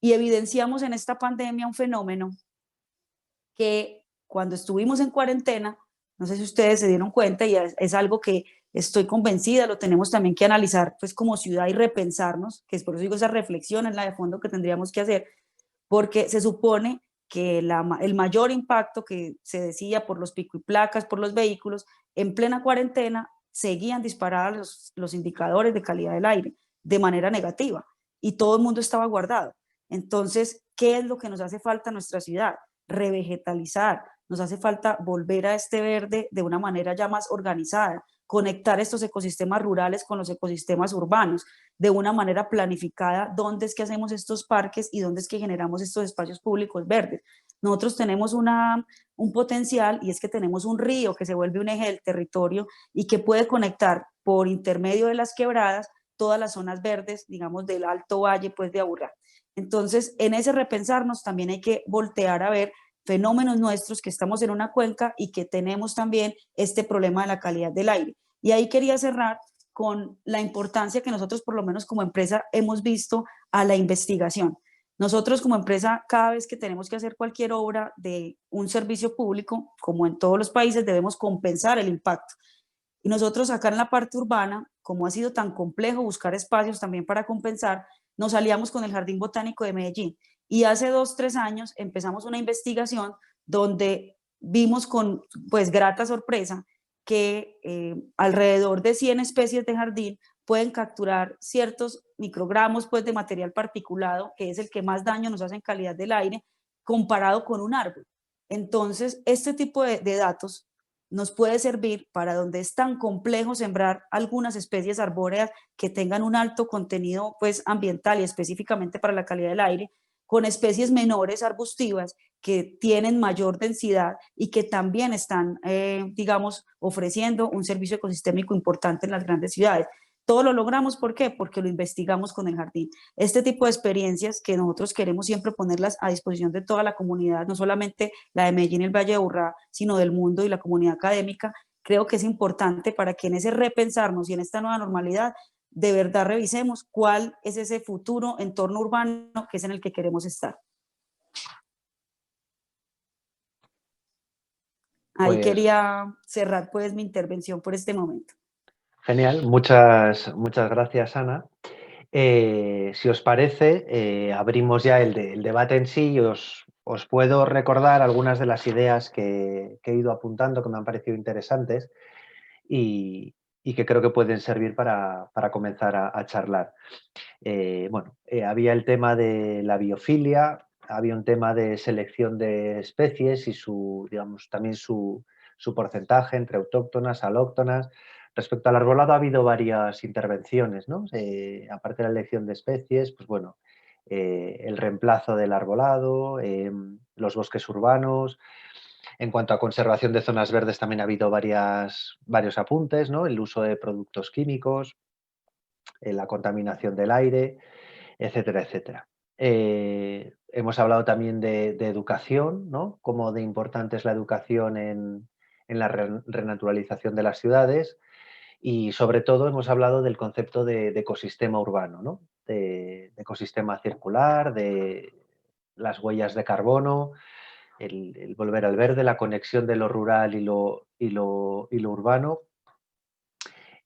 Y evidenciamos en esta pandemia un fenómeno que cuando estuvimos en cuarentena, no sé si ustedes se dieron cuenta, y es algo que estoy convencida, lo tenemos también que analizar pues como ciudad y repensarnos, que es por eso digo, esa reflexión es la de fondo que tendríamos que hacer, porque se supone que el mayor impacto que se decía por los pico y placas, por los vehículos, en plena cuarentena seguían disparados los indicadores de calidad del aire de manera negativa, y todo el mundo estaba guardado. Entonces, ¿qué es lo que nos hace falta en nuestra ciudad? Revegetalizar, nos hace falta volver a este verde de una manera ya más organizada, conectar estos ecosistemas rurales con los ecosistemas urbanos, de una manera planificada, dónde es que hacemos estos parques y dónde es que generamos estos espacios públicos verdes. Nosotros tenemos un potencial, y es que tenemos un río que se vuelve un eje del territorio y que puede conectar por intermedio de las quebradas todas las zonas verdes, digamos, del Alto Valle, pues, de Aburrá. Entonces, en ese repensarnos también hay que voltear a ver fenómenos nuestros, que estamos en una cuenca y que tenemos también este problema de la calidad del aire. Y ahí quería cerrar con la importancia que nosotros, por lo menos como empresa, hemos visto a la investigación. Nosotros como empresa, cada vez que tenemos que hacer cualquier obra de un servicio público, como en todos los países, debemos compensar el impacto. Y nosotros acá en la parte urbana, como ha sido tan complejo buscar espacios también para compensar, nos aliamos con el Jardín Botánico de Medellín. Y hace 2 o 3 años empezamos una investigación donde vimos con, pues, grata sorpresa que alrededor de 100 especies de jardín pueden capturar ciertos microgramos, pues, de material particulado, que es el que más daño nos hace en calidad del aire, comparado con un árbol. Entonces, este tipo de datos nos puede servir para donde es tan complejo sembrar algunas especies arbóreas que tengan un alto contenido, pues, ambiental y específicamente para la calidad del aire, con especies menores arbustivas que tienen mayor densidad y que también están, digamos, ofreciendo un servicio ecosistémico importante en las grandes ciudades. Todo lo logramos, ¿por qué? Porque lo investigamos con el jardín. Este tipo de experiencias que nosotros queremos siempre ponerlas a disposición de toda la comunidad, no solamente la de Medellín y el Valle de Aburrá, sino del mundo y la comunidad académica, creo que es importante para que en ese repensarnos y en esta nueva normalidad, de verdad revisemos cuál es ese futuro entorno urbano que es en el que queremos estar. Ahí Pues, quería cerrar, pues, mi intervención por este momento. genial, muchas gracias, Ana. Si os parece, abrimos ya el debate en sí y os puedo recordar algunas de las ideas que he ido apuntando, que me han parecido interesantes y que creo que pueden servir para comenzar a charlar. Había el tema de la biofilia, había un tema de selección de especies y también su porcentaje entre autóctonas, alóctonas. Respecto al arbolado ha habido varias intervenciones, ¿no? Aparte de la elección de especies, pues bueno, el reemplazo del arbolado, los bosques urbanos. En cuanto a conservación de zonas verdes también ha habido varios apuntes, ¿no? El uso de productos químicos, la contaminación del aire, etcétera, etcétera. Hemos hablado también de educación, ¿no? Cómo de importante es la educación en la renaturalización de las ciudades y sobre todo hemos hablado del concepto de ecosistema urbano, ¿no? De ecosistema circular, de las huellas de carbono, el volver al verde, la conexión de lo rural y lo urbano.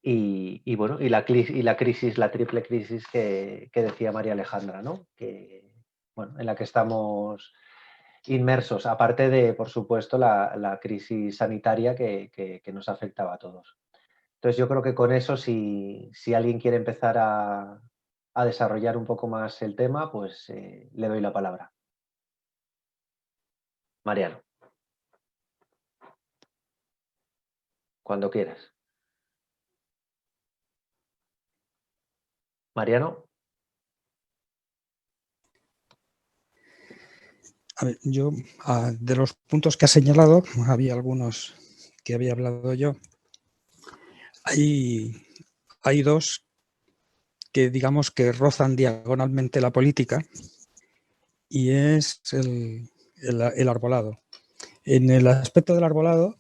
Y la crisis, la triple crisis que decía María Alejandra, ¿no? En la que estamos inmersos, aparte de, por supuesto, la crisis sanitaria que nos afectaba a todos. Entonces yo creo que con eso, si alguien quiere empezar a desarrollar un poco más el tema, pues le doy la palabra. Mariano. Cuando quieras. Mariano. A ver, yo, de los puntos que ha señalado, había algunos que había hablado yo. Hay 2 que, digamos, que rozan diagonalmente la política y es el arbolado. En el aspecto del arbolado,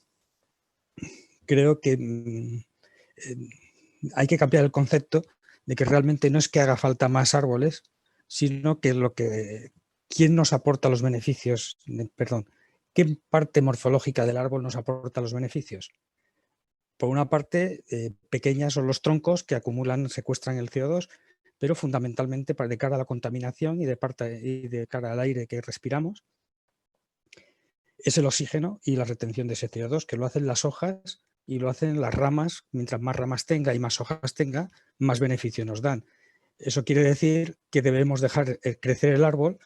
creo que hay que cambiar el concepto de que realmente no es que haga falta más árboles, sino que quién nos aporta los beneficios, qué parte morfológica del árbol nos aporta los beneficios. Por una parte, pequeñas son los troncos que secuestran el CO2, pero fundamentalmente de cara a la contaminación y de cara al aire que respiramos, es el oxígeno y la retención de ese CO2, que lo hacen las hojas y lo hacen las ramas. Mientras más ramas tenga y más hojas tenga, más beneficio nos dan. Eso quiere decir que debemos dejar crecer el árbol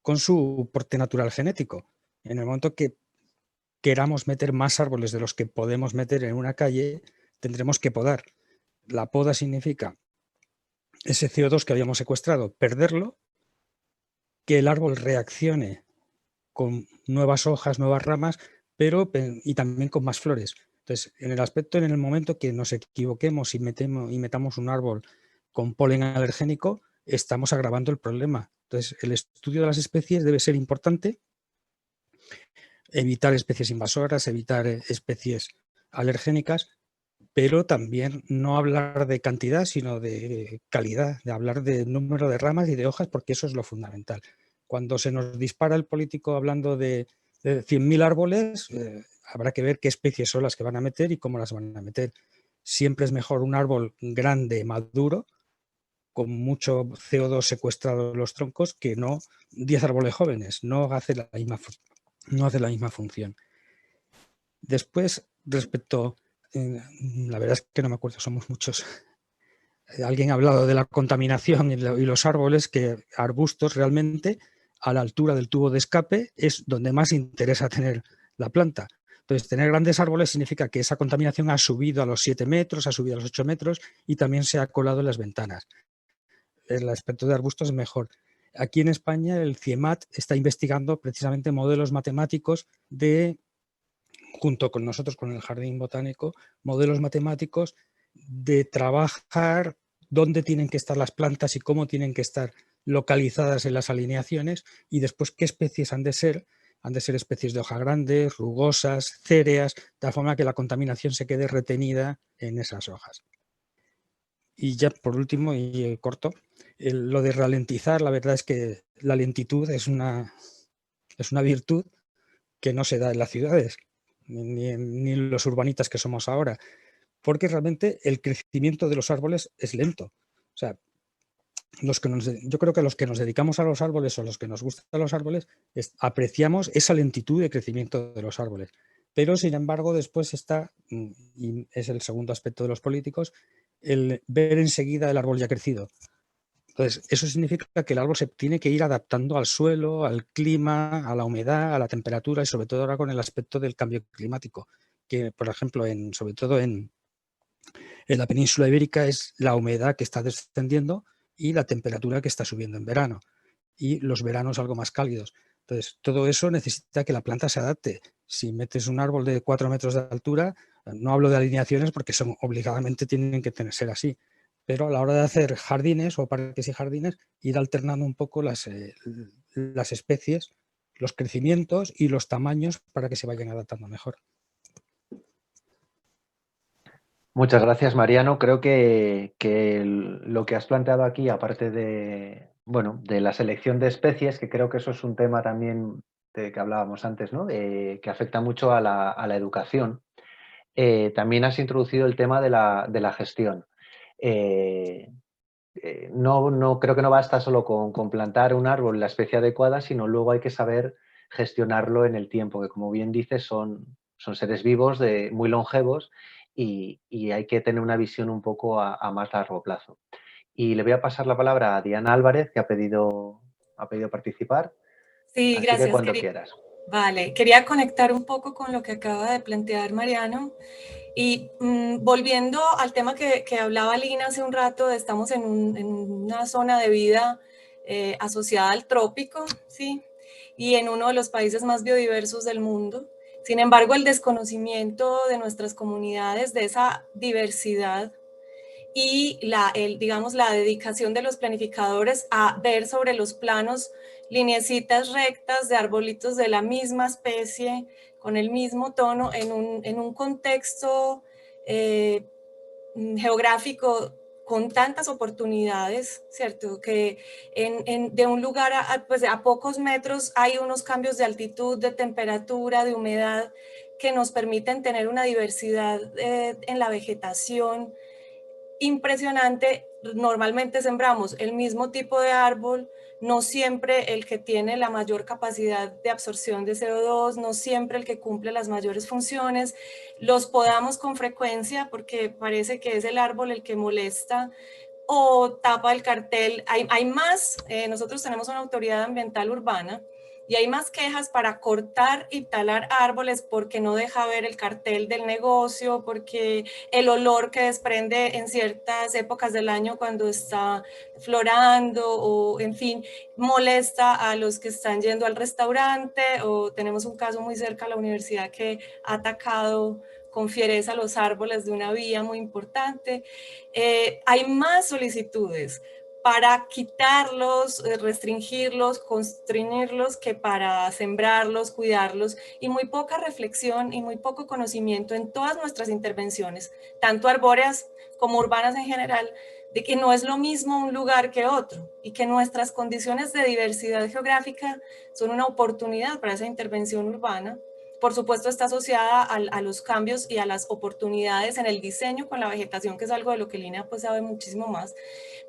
con su porte natural genético. En el momento que queramos meter más árboles de los que podemos meter en una calle, tendremos que podar. La poda significa ese CO2 que habíamos secuestrado, perderlo, que el árbol reaccione con nuevas hojas, nuevas ramas, y también con más flores. Entonces, en el momento que nos equivoquemos y metamos un árbol con polen alergénico, estamos agravando el problema. Entonces, el estudio de las especies debe ser importante, evitar especies invasoras, evitar especies alergénicas, pero también no hablar de cantidad, sino de calidad, de hablar de número de ramas y de hojas, porque eso es lo fundamental. Cuando se nos dispara el político hablando de 100.000 árboles, habrá que ver qué especies son las que van a meter y cómo las van a meter. Siempre es mejor un árbol grande, maduro, con mucho CO2 secuestrado en los troncos, que no 10 árboles jóvenes. No hace la misma función. Después, respecto, la verdad es que no me acuerdo, somos muchos. Alguien ha hablado de la contaminación y los árboles, que arbustos realmente a la altura del tubo de escape es donde más interesa tener la planta. Entonces, tener grandes árboles significa que esa contaminación ha subido a los 7 metros, ha subido a los 8 metros y también se ha colado en las ventanas. El aspecto de arbustos es mejor. Aquí en España el CIEMAT está investigando precisamente modelos matemáticos junto con nosotros, con el Jardín Botánico, modelos matemáticos de trabajar dónde tienen que estar las plantas y cómo tienen que estar localizadas en las alineaciones, y después qué especies han de ser especies de hoja grande, rugosas, céreas, de tal forma que la contaminación se quede retenida en esas hojas. Y ya por último, y corto, lo de ralentizar, la verdad es que la lentitud es una virtud que no se da en las ciudades, ni los urbanitas que somos ahora, porque realmente el crecimiento de los árboles es lento. O sea, yo creo que los que nos dedicamos a los árboles o los que nos gustan los árboles apreciamos esa lentitud de crecimiento de los árboles. Pero, sin embargo, después está, y es el segundo aspecto de los políticos, el ver enseguida el árbol ya crecido. Entonces, eso significa que el árbol se tiene que ir adaptando al suelo, al clima, a la humedad, a la temperatura, y sobre todo ahora con el aspecto del cambio climático, que, por ejemplo, sobre todo en la península ibérica, es la humedad que está descendiendo y la temperatura que está subiendo en verano, y los veranos algo más cálidos. Entonces, todo eso necesita que la planta se adapte. Si metes un árbol de 4 metros de altura, no hablo de alineaciones porque obligadamente tienen que ser así, pero a la hora de hacer jardines o parques y jardines, ir alternando un poco las especies, los crecimientos y los tamaños para que se vayan adaptando mejor. Muchas gracias, Mariano. Creo que lo que has planteado aquí, aparte de la selección de especies, que creo que eso es un tema también de que hablábamos antes, ¿no? Que afecta mucho a la educación. También has introducido el tema de la gestión. No creo que no basta solo con plantar un árbol en la especie adecuada, sino luego hay que saber gestionarlo en el tiempo, que como bien dices son seres vivos muy longevos, y hay que tener una visión un poco a más largo plazo. Y le voy a pasar la palabra a Diana Álvarez, que ha pedido participar. Sí, Así gracias. que cuando quieras. Vale, quería conectar un poco con lo que acaba de plantear Mariano. Y volviendo al tema que hablaba Lina hace un rato, estamos en una zona de vida asociada al trópico, ¿sí? Y en uno de los países más biodiversos del mundo. Sin embargo, el desconocimiento de nuestras comunidades, de esa diversidad, y la dedicación de los planificadores a ver sobre los planos lineecitas rectas de arbolitos de la misma especie, con el mismo tono, en un contexto geográfico con tantas oportunidades, ¿cierto? Que de un lugar a pocos metros hay unos cambios de altitud, de temperatura, de humedad, que nos permiten tener una diversidad en la vegetación impresionante. Normalmente sembramos el mismo tipo de árbol, no siempre el que tiene la mayor capacidad de absorción de CO2, no siempre el que cumple las mayores funciones. Los podamos con frecuencia porque parece que es el árbol el que molesta o tapa el cartel. Hay más, nosotros tenemos una autoridad ambiental urbana y hay más quejas para cortar y talar árboles porque no deja ver el cartel del negocio, porque el olor que desprende en ciertas épocas del año cuando está florando o en fin, molesta a los que están yendo al restaurante, o tenemos un caso muy cerca a la universidad que ha atacado con fiereza los árboles de una vía muy importante. Hay más solicitudes para quitarlos, restringirlos, constreñirlos, que para sembrarlos, cuidarlos, y muy poca reflexión y muy poco conocimiento en todas nuestras intervenciones, tanto arbóreas como urbanas en general, de que no es lo mismo un lugar que otro y que nuestras condiciones de diversidad geográfica son una oportunidad para esa intervención urbana. Por supuesto, está asociada a los cambios y a las oportunidades en el diseño con la vegetación, que es algo de lo que Lina pues sabe muchísimo más.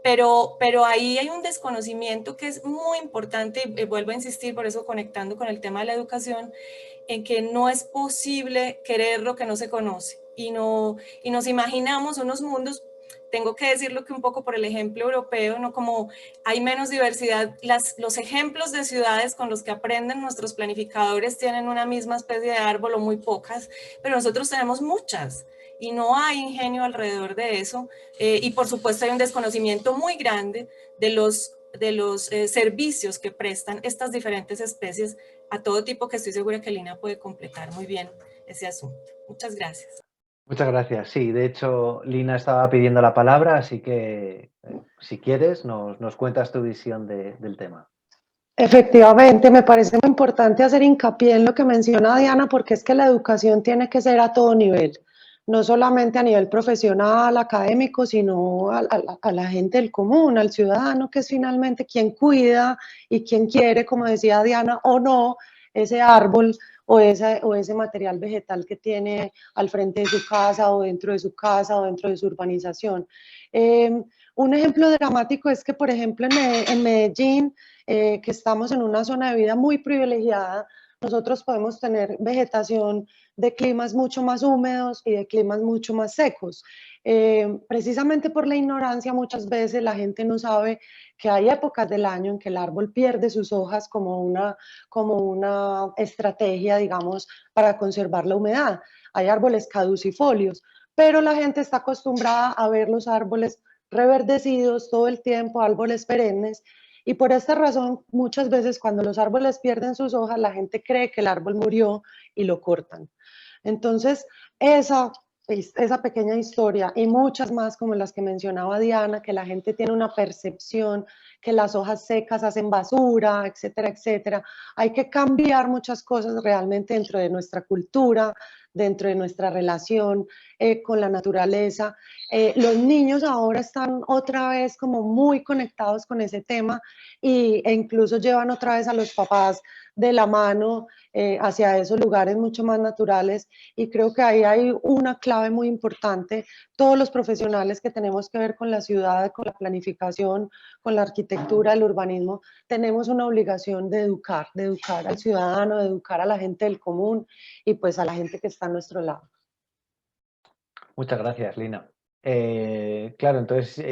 Pero ahí hay un desconocimiento que es muy importante, y vuelvo a insistir, por eso conectando con el tema de la educación, en que no es posible querer lo que no se conoce, y nos imaginamos unos mundos. Tengo que decirlo que un poco por el ejemplo europeo, ¿no? Como hay menos diversidad, los ejemplos de ciudades con los que aprenden nuestros planificadores tienen una misma especie de árbol o muy pocas, pero nosotros tenemos muchas y no hay ingenio alrededor de eso, y por supuesto hay un desconocimiento muy grande de los servicios que prestan estas diferentes especies a todo tipo, que estoy segura que Lina puede completar muy bien ese asunto. Muchas gracias. Muchas gracias. Sí, de hecho, Lina estaba pidiendo la palabra, así que si quieres nos cuentas tu visión del tema. Efectivamente, me parece muy importante hacer hincapié en lo que menciona Diana, porque es que la educación tiene que ser a todo nivel, no solamente a nivel profesional, académico, sino a la gente del común, al ciudadano, que es finalmente quien cuida y quien quiere, como decía Diana, o no, ese árbol o ese material vegetal que tiene al frente de su casa o dentro de su casa o dentro de su urbanización. Un ejemplo dramático es que, por ejemplo, en Medellín, que estamos en una zona de vida muy privilegiada, nosotros podemos tener vegetación de climas mucho más húmedos y de climas mucho más secos. Precisamente por la ignorancia, muchas veces la gente no sabe que hay épocas del año en que el árbol pierde sus hojas como una estrategia, digamos, para conservar la humedad. Hay árboles caducifolios, pero la gente está acostumbrada a ver los árboles reverdecidos todo el tiempo, árboles perennes, y por esta razón muchas veces cuando los árboles pierden sus hojas, la gente cree que el árbol murió y lo cortan. Entonces, esa pequeña historia y muchas más como las que mencionaba Diana, que la gente tiene una percepción que las hojas secas hacen basura, etcétera, etcétera. Hay que cambiar muchas cosas realmente dentro de nuestra cultura, dentro de nuestra relación con la naturaleza. Los niños ahora están otra vez como muy conectados con ese tema e incluso llevan otra vez a los papás de la mano hacia esos lugares mucho más naturales, y creo que ahí hay una clave muy importante. Todos los profesionales que tenemos que ver con la ciudad, con la planificación, con la arquitectura, el urbanismo, tenemos una obligación de educar al ciudadano, de educar a la gente del común y pues a la gente que está a nuestro lado. Muchas gracias, Lina. Claro, entonces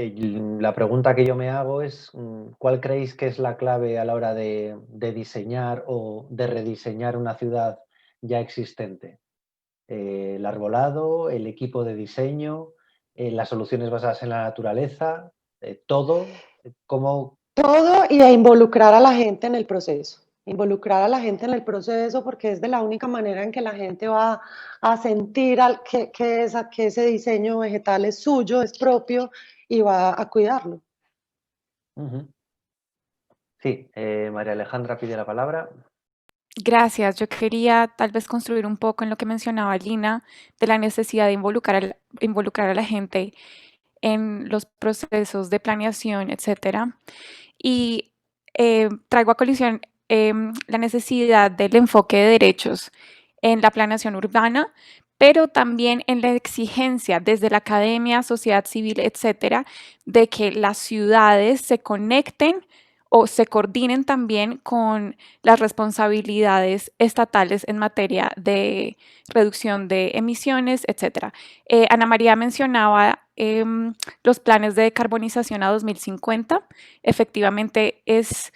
la pregunta que yo me hago es ¿cuál creéis que es la clave a la hora de diseñar o de rediseñar una ciudad ya existente? ¿El arbolado, el equipo de diseño, las soluciones basadas en la naturaleza, todo? ¿Cómo? Todo, y a involucrar a la gente en el proceso. Involucrar a la gente en el proceso, porque es de la única manera en que la gente va a sentir que ese diseño vegetal es suyo, es propio, y va a cuidarlo. Sí, María Alejandra pide la palabra. Gracias. Yo quería tal vez construir un poco en lo que mencionaba Lina, de la necesidad de involucrar a la gente en los procesos de planeación, etcétera. Y traigo a colisión la necesidad del enfoque de derechos en la planeación urbana, pero también en la exigencia desde la academia, sociedad civil, etcétera, de que las ciudades se conecten o se coordinen también con las responsabilidades estatales en materia de reducción de emisiones, etcétera. Ana María mencionaba los planes de decarbonización a 2050. Efectivamente, es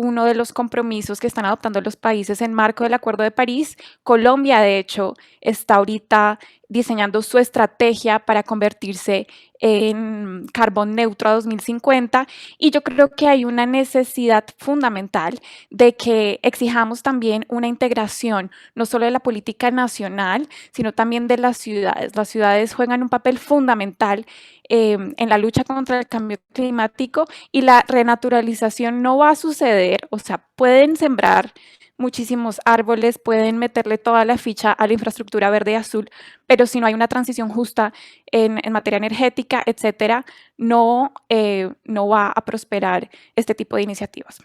uno de los compromisos que están adoptando los países en marco del Acuerdo de París. Colombia, de hecho, está ahorita diseñando su estrategia para convertirse en carbón neutro a 2050, y yo creo que hay una necesidad fundamental de que exijamos también una integración no solo de la política nacional, sino también de las ciudades. Las ciudades juegan un papel fundamental en la lucha contra el cambio climático, y la renaturalización no va a suceder. O sea, pueden sembrar muchísimos árboles, pueden meterle toda la ficha a la infraestructura verde y azul, pero si no hay una transición justa en materia energética, etcétera, no va a prosperar este tipo de iniciativas.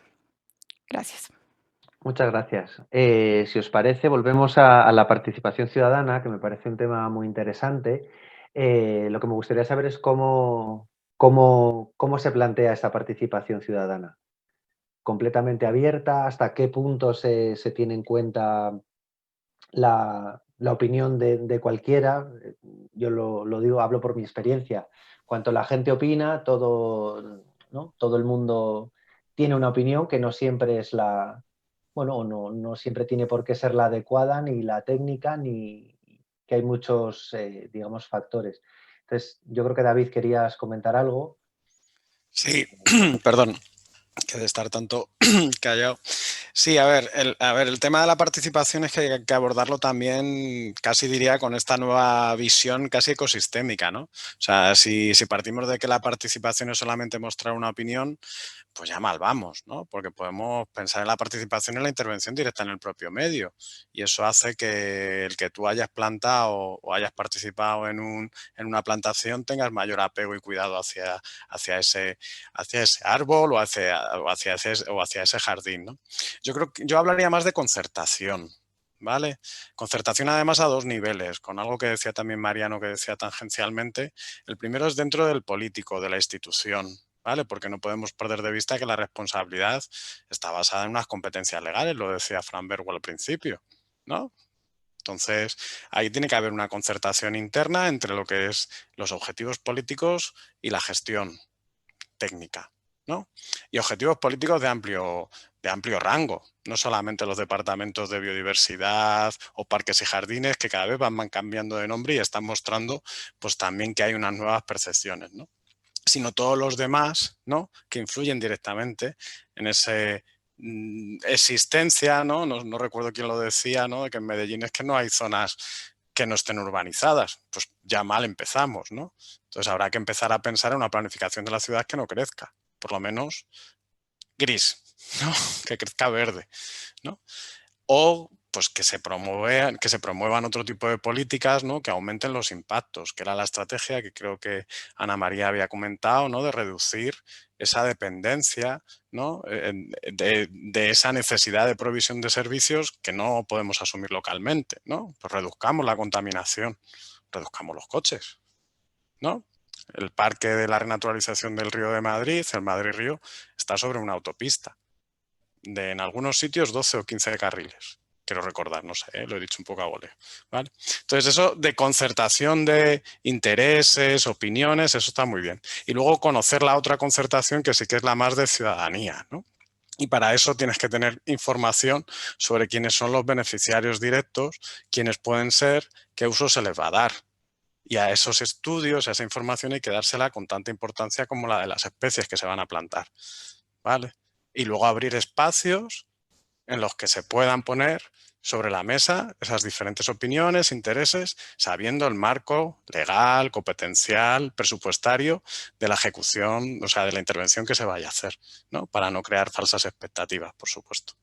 Gracias. Muchas gracias. Si os parece, volvemos a la participación ciudadana, que me parece un tema muy interesante. Lo que me gustaría saber es cómo se plantea esta participación ciudadana. ¿Completamente abierta? ¿Hasta qué punto se tiene en cuenta la opinión de cualquiera? Yo lo digo, hablo por mi experiencia. Cuanto la gente opina, todo el mundo tiene una opinión que no siempre es no siempre tiene por qué ser la adecuada, ni la técnica, ni que hay muchos, digamos, factores. Entonces, yo creo que David, querías comentar algo. Sí, perdón, que de estar tanto callado. Sí, a ver, el tema de la participación es que hay que abordarlo también, casi diría, con esta nueva visión casi ecosistémica, ¿no? O sea, si partimos de que la participación es solamente mostrar una opinión, pues ya mal vamos, ¿no? Porque podemos pensar en la participación en la intervención directa en el propio medio, y eso hace que el que tú hayas plantado o hayas participado en una plantación tengas mayor apego y cuidado hacia ese árbol o hacia ese jardín, ¿no? Yo hablaría más de concertación, ¿vale? Concertación además a dos niveles, con algo que decía también Mariano, que decía tangencialmente. El primero es dentro del político, de la institución, ¿vale? Porque no podemos perder de vista que la responsabilidad está basada en unas competencias legales, lo decía Fran Bergo al principio, ¿no? Entonces, ahí tiene que haber una concertación interna entre lo que es los objetivos políticos y la gestión técnica, ¿no? Y objetivos políticos de amplio rango, no solamente los departamentos de biodiversidad o parques y jardines, que cada vez van cambiando de nombre y están mostrando pues también que hay unas nuevas percepciones, ¿no? Sino todos los demás, ¿no? Que influyen directamente en esa existencia, ¿no? No recuerdo quién lo decía, ¿no? De que en Medellín es que no hay zonas que no estén urbanizadas. Pues ya mal empezamos, ¿no? Entonces habrá que empezar a pensar en una planificación de la ciudad que no crezca, por lo menos gris, ¿no? Que crezca verde, ¿no? O pues que se promuevan otro tipo de políticas, ¿no? Que aumenten los impactos, que era la estrategia que creo que Ana María había comentado, ¿no? De reducir esa dependencia, ¿no? de esa necesidad de provisión de servicios que no podemos asumir localmente, ¿no? Pues reduzcamos la contaminación, reduzcamos los coches, ¿no? El parque de la renaturalización del Río de Madrid, el Madrid-Río, está sobre una autopista de en algunos sitios 12 o 15 carriles. Quiero recordar, no sé, lo he dicho un poco a voleo, ¿vale? Entonces eso de concertación de intereses, opiniones, eso está muy bien. Y luego conocer la otra concertación, que sí que es la más de ciudadanía, ¿no? Y para eso tienes que tener información sobre quiénes son los beneficiarios directos, quiénes pueden ser, qué uso se les va a dar. Y a esos estudios, a esa información hay que dársela con tanta importancia como la de las especies que se van a plantar, ¿vale? Y luego abrir espacios en los que se puedan poner sobre la mesa esas diferentes opiniones, intereses, sabiendo el marco legal, competencial, presupuestario de la ejecución, o sea, de la intervención que se vaya a hacer, ¿no? Para no crear falsas expectativas, por supuesto.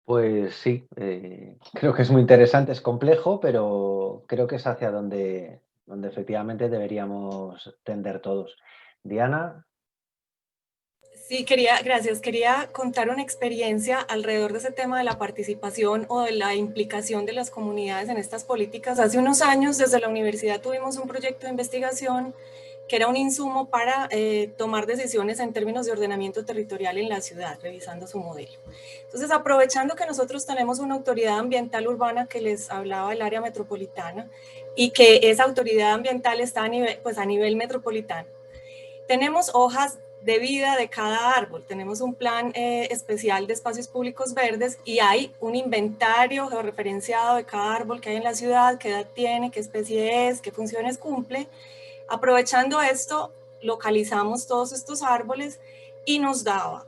Pues sí, creo que es muy interesante, es complejo, pero creo que es hacia donde efectivamente deberíamos tender todos. Diana. Sí, gracias. Quería contar una experiencia alrededor de ese tema de la participación o de la implicación de las comunidades en estas políticas. Hace unos años, desde la universidad, tuvimos un proyecto de investigación que era un insumo para tomar decisiones en términos de ordenamiento territorial en la ciudad, revisando su modelo. Entonces, aprovechando que nosotros tenemos una autoridad ambiental urbana que les hablaba del área metropolitana y que esa autoridad ambiental está a nivel metropolitano, tenemos hojas de vida de cada árbol. Tenemos un plan especial de espacios públicos verdes y hay un inventario georreferenciado de cada árbol que hay en la ciudad, qué edad tiene, qué especie es, qué funciones cumple. Aprovechando esto, localizamos todos estos árboles y nos daba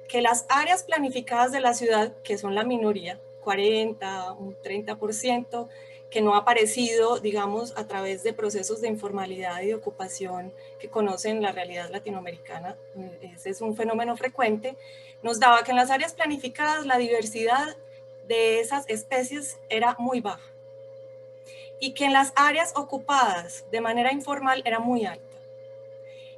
que las áreas planificadas de la ciudad, que son la minoría, 40, un 30%, que no ha aparecido, digamos, a través de procesos de informalidad y de ocupación que conocen la realidad latinoamericana, ese es un fenómeno frecuente, nos daba que en las áreas planificadas la diversidad de esas especies era muy baja y que en las áreas ocupadas de manera informal era muy alta.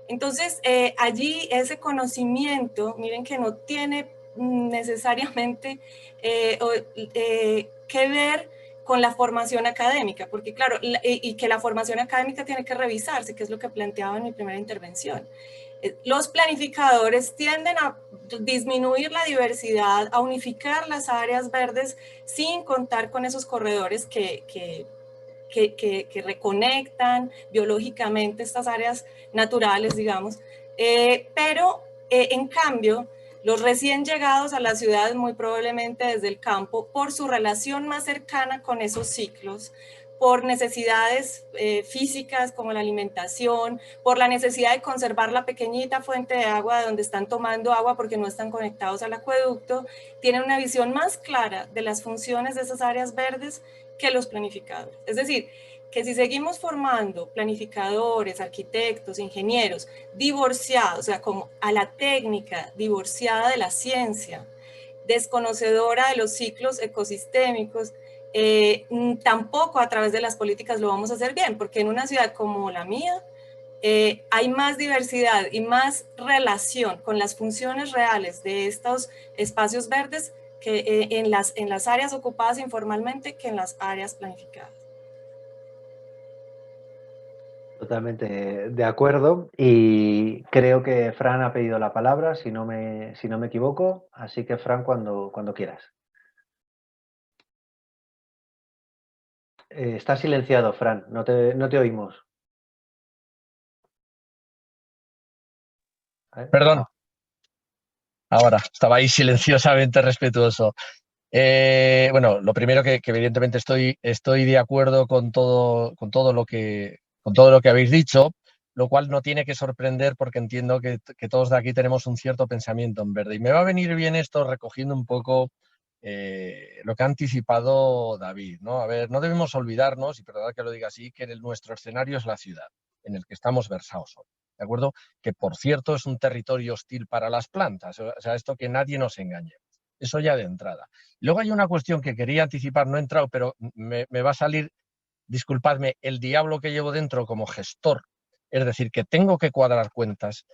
Entonces, allí ese conocimiento, miren que no tiene necesariamente que ver con la formación académica, porque claro, y que la formación académica tiene que revisarse, que es lo que planteaba en mi primera intervención. Los planificadores tienden a disminuir la diversidad, a unificar las áreas verdes sin contar con esos corredores que reconectan biológicamente estas áreas naturales, digamos, pero en cambio, los recién llegados a la ciudad, muy probablemente desde el campo, por su relación más cercana con esos ciclos, por necesidades físicas como la alimentación, por la necesidad de conservar la pequeñita fuente de agua de donde están tomando agua porque no están conectados al acueducto, tienen una visión más clara de las funciones de esas áreas verdes que los planificadores. Es decir, que si seguimos formando planificadores, arquitectos, ingenieros divorciados, o sea, como a la técnica divorciada de la ciencia, desconocedora de los ciclos ecosistémicos, tampoco a través de las políticas lo vamos a hacer bien, porque en una ciudad como la mía hay más diversidad y más relación con las funciones reales de estos espacios verdes que en las áreas ocupadas informalmente que en las áreas planificadas. Totalmente de acuerdo, y creo que Fran ha pedido la palabra, si no me equivoco, así que Fran, cuando quieras. Está silenciado, Fran, no te oímos. Perdón. Ahora, estaba ahí silenciosamente respetuoso. Bueno, lo primero que evidentemente estoy de acuerdo con todo lo que habéis dicho, lo cual no tiene que sorprender porque entiendo que todos de aquí tenemos un cierto pensamiento en verde. Y me va a venir bien esto recogiendo un poco lo que ha anticipado David, ¿no? A ver, no debemos olvidarnos, y perdonad que lo diga así, que nuestro escenario es la ciudad en el que estamos versados hoy, ¿de acuerdo? Que, por cierto, es un territorio hostil para las plantas, o sea, esto que nadie nos engañe. Eso ya de entrada. Luego hay una cuestión que quería anticipar, no he entrado, pero me va a salir, disculpadme, el diablo que llevo dentro como gestor. Es decir, que tengo que cuadrar cuentas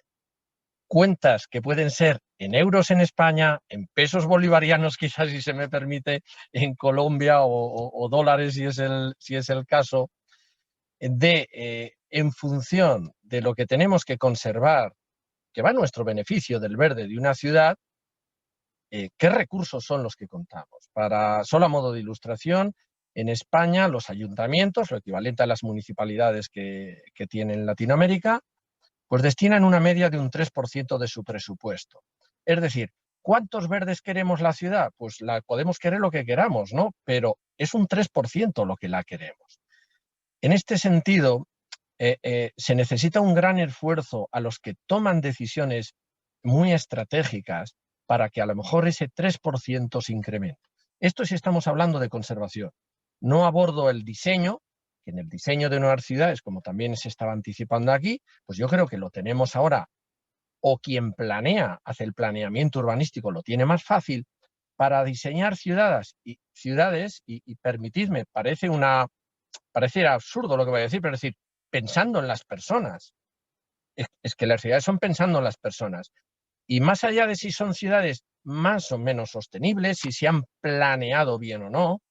que pueden ser en euros en España, en pesos bolivarianos quizás, si se me permite, en Colombia o dólares si es el caso, en función de lo que tenemos que conservar, que va a nuestro beneficio del verde de una ciudad, ¿qué recursos son los que contamos? Solo a modo de ilustración, en España los ayuntamientos, lo equivalente a las municipalidades que tienen Latinoamérica, pues destinan una media de un 3% de su presupuesto. Es decir, ¿cuántos verdes queremos la ciudad? Pues podemos querer lo que queramos, ¿no? Pero es un 3% lo que la queremos. En este sentido, se necesita un gran esfuerzo a los que toman decisiones muy estratégicas para que a lo mejor ese 3% se incremente. Esto si estamos hablando de conservación. No abordo el diseño, que en el diseño de nuevas ciudades, como también se estaba anticipando aquí, pues yo creo que lo tenemos ahora, o quien hace el planeamiento urbanístico lo tiene más fácil, para diseñar ciudades, y permitidme, parece absurdo lo que voy a decir, pero es decir, pensando en las personas. Es que las ciudades son pensando en las personas. Y más allá de si son ciudades más o menos sostenibles, si se han planeado bien o no,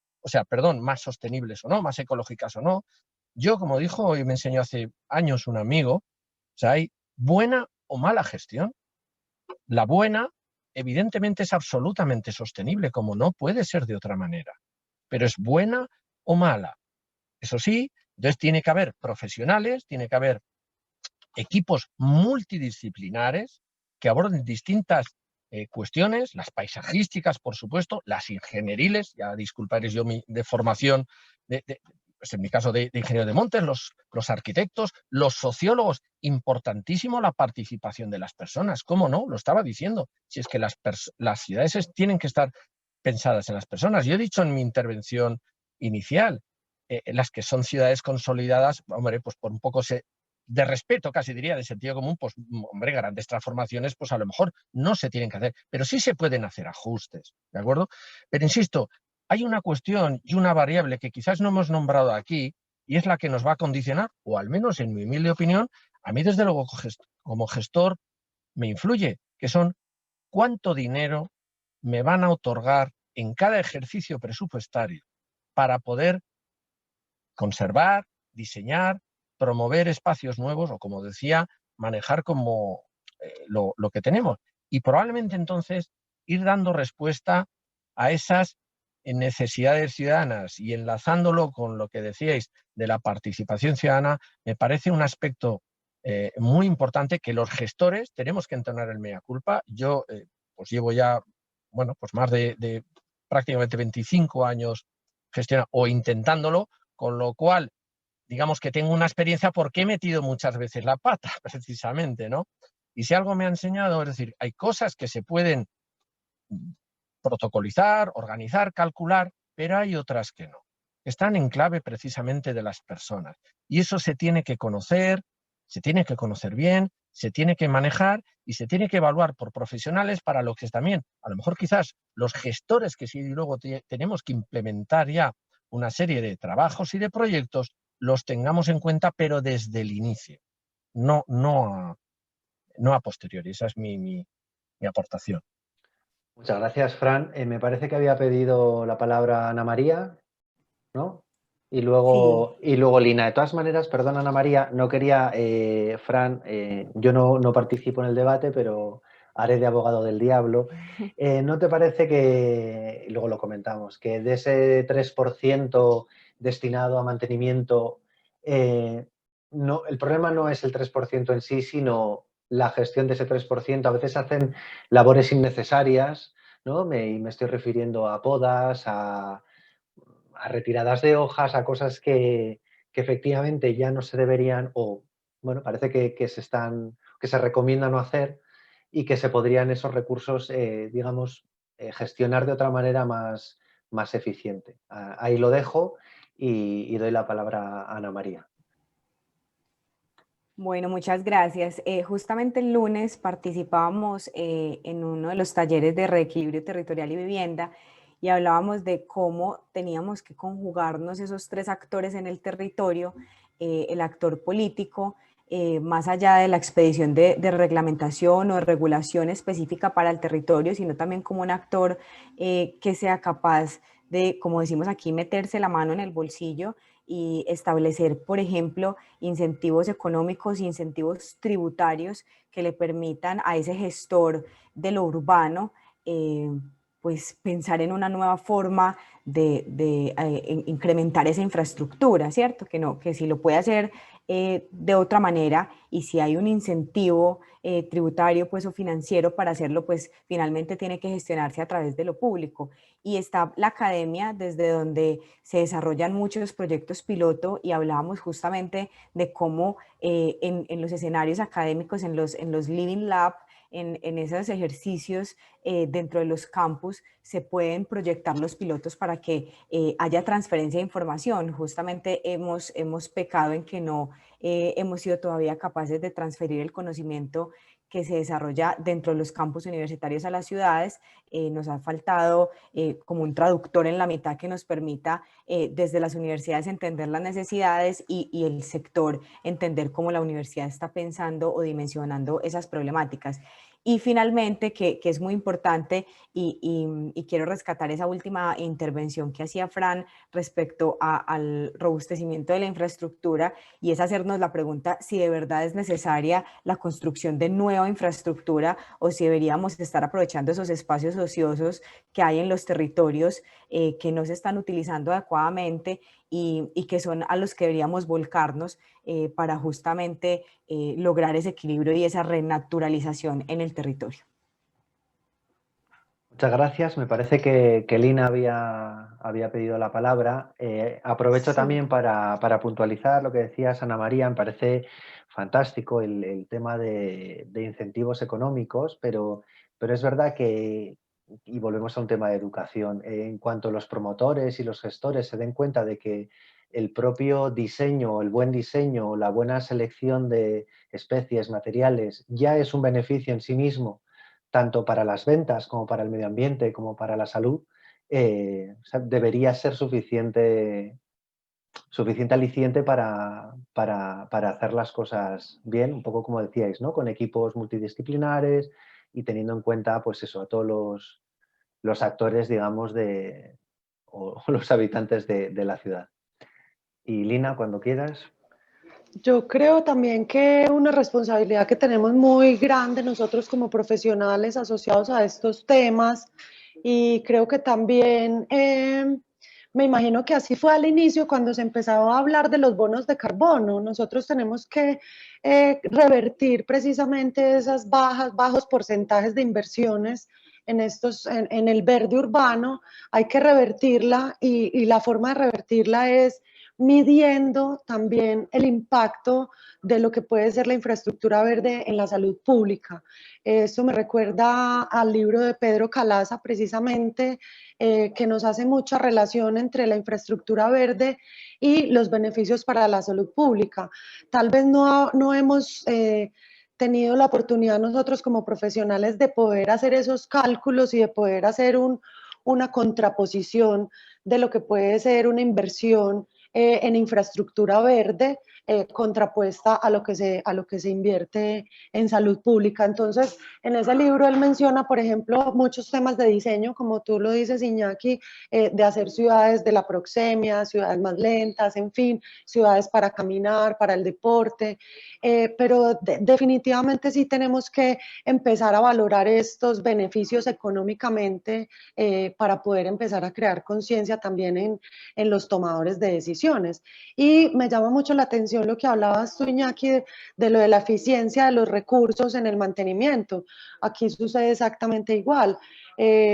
más sostenibles o no, más ecológicas o no, yo, como dijo y me enseñó hace años un amigo, o sea, hay buena o mala gestión. La buena, evidentemente, es absolutamente sostenible, como no puede ser de otra manera, pero es buena o mala. Eso sí, entonces tiene que haber profesionales, tiene que haber equipos multidisciplinares, que aborden distintas cuestiones, las paisajísticas, por supuesto, las ingenieriles, ya disculparéis yo de formación, pues en mi caso de ingeniero de montes, los arquitectos, los sociólogos, importantísimo la participación de las personas, ¿cómo no? Lo estaba diciendo, si es que las ciudades tienen que estar pensadas en las personas. Yo he dicho en mi intervención inicial, las que son ciudades consolidadas, hombre, pues por un poco de respeto, casi diría, de sentido común, pues, hombre, grandes transformaciones, pues a lo mejor no se tienen que hacer, pero sí se pueden hacer ajustes, ¿de acuerdo? Pero insisto, hay una cuestión y una variable que quizás no hemos nombrado aquí, y es la que nos va a condicionar, o al menos en mi humilde opinión, a mí desde luego como gestor me influye, que son cuánto dinero me van a otorgar en cada ejercicio presupuestario para poder conservar, diseñar, promover espacios nuevos o, como decía, manejar como lo que tenemos. Y probablemente entonces ir dando respuesta a esas necesidades ciudadanas y enlazándolo con lo que decíais de la participación ciudadana, me parece un aspecto muy importante que los gestores tenemos que entonar el mea culpa. Yo pues llevo ya, bueno, pues más de prácticamente 25 años gestionando o intentándolo, con lo cual, digamos que tengo una experiencia porque he metido muchas veces la pata, precisamente, ¿no? Y si algo me ha enseñado, es decir, hay cosas que se pueden protocolizar, organizar, calcular, pero hay otras que no. Están en clave precisamente de las personas. Y eso se tiene que conocer bien, se tiene que manejar y se tiene que evaluar por profesionales para lo que es también, a lo mejor quizás los gestores que sí luego tenemos que implementar ya una serie de trabajos y de proyectos, los tengamos en cuenta, pero desde el inicio, no a posteriori. Esa es mi aportación. Muchas gracias, Fran. Me parece que había pedido la palabra Ana María, ¿no? Y luego Lina. De todas maneras, perdón, Ana María, no quería, Fran, yo no participo en el debate, pero haré de abogado del diablo. ¿No te parece que, y luego lo comentamos, que de ese 3% destinado a mantenimiento, no, el problema no es el 3% en sí, sino la gestión de ese 3%? A veces hacen labores innecesarias, ¿no? Me estoy refiriendo a podas, a retiradas de hojas, a cosas que efectivamente ya no se deberían, o bueno, parece que se recomienda no hacer, y que se podrían esos recursos, digamos, gestionar de otra manera más eficiente. Ahí lo dejo y doy la palabra a Ana María. Bueno, muchas gracias. Justamente el lunes participábamos en uno de los talleres de reequilibrio territorial y vivienda y hablábamos de cómo teníamos que conjugarnos esos tres actores en el territorio, el actor político, más allá de la expedición de reglamentación o de regulación específica para el territorio, sino también como un actor que sea capaz de, como decimos aquí, meterse la mano en el bolsillo y establecer, por ejemplo, incentivos económicos, incentivos tributarios que le permitan a ese gestor de lo urbano pues pensar en una nueva forma de incrementar esa infraestructura, ¿cierto? Que si lo puede hacer de otra manera y si hay un incentivo tributario pues, o financiero para hacerlo, pues finalmente tiene que gestionarse a través de lo público. Y está la academia, desde donde se desarrollan muchos proyectos piloto y hablábamos justamente de cómo en los escenarios académicos, en los Living Lab, en esos ejercicios dentro de los campus se pueden proyectar los pilotos para que haya transferencia de información. Justamente hemos pecado en que no hemos sido todavía capaces de transferir el conocimiento que se desarrolla dentro de los campus universitarios a las ciudades. Nos ha faltado como un traductor en la mitad que nos permita desde las universidades entender las necesidades y el sector entender cómo la universidad está pensando o dimensionando esas problemáticas. Y finalmente, que es muy importante y quiero rescatar esa última intervención que hacía Fran respecto al robustecimiento de la infraestructura, y es hacernos la pregunta si de verdad es necesaria la construcción de nueva nueva infraestructura o si deberíamos estar aprovechando esos espacios ociosos que hay en los territorios que no se están utilizando adecuadamente y que son a los que deberíamos volcarnos para justamente lograr ese equilibrio y esa renaturalización en el territorio. Muchas gracias. Me parece que Lina había pedido la palabra. Aprovecho Sí. también para puntualizar lo que decías, Ana María. Me parece fantástico el tema de incentivos económicos, pero es verdad que, y volvemos a un tema de educación, en cuanto los promotores y los gestores se den cuenta de que el propio diseño, el buen diseño, la buena selección de especies, materiales, ya es un beneficio en sí mismo, tanto para las ventas como para el medio ambiente, como para la salud, o sea, debería ser suficiente aliciente para hacer las cosas bien, un poco como decíais, ¿no? Con equipos multidisciplinares y teniendo en cuenta, pues eso, a todos los actores, digamos, o los habitantes de la ciudad. Y Lina, cuando quieras. Yo creo también que una responsabilidad que tenemos muy grande nosotros como profesionales asociados a estos temas, y creo que también me imagino que así fue al inicio cuando se empezaba a hablar de los bonos de carbono. Nosotros tenemos que revertir precisamente esas bajos porcentajes de inversiones en el verde urbano. Hay que revertirla y la forma de revertirla es midiendo también el impacto de lo que puede ser la infraestructura verde en la salud pública. Esto me recuerda al libro de Pedro Calaza, precisamente, que nos hace mucha relación entre la infraestructura verde y los beneficios para la salud pública. Tal vez no hemos tenido la oportunidad nosotros como profesionales de poder hacer esos cálculos y de poder hacer una contraposición de lo que puede ser una inversión en infraestructura verde contrapuesta a lo que se invierte en salud pública. Entonces, en ese libro él menciona, por ejemplo, muchos temas de diseño, como tú lo dices, Iñaki, de hacer ciudades de la proxemia, ciudades más lentas, en fin, ciudades para caminar, para el deporte, pero definitivamente sí tenemos que empezar a valorar estos beneficios económicamente para poder empezar a crear conciencia también en los tomadores de decisiones. Y me llama mucho la atención lo que hablabas tú, Iñaki, de lo de la eficiencia de los recursos en el mantenimiento. Aquí sucede exactamente igual.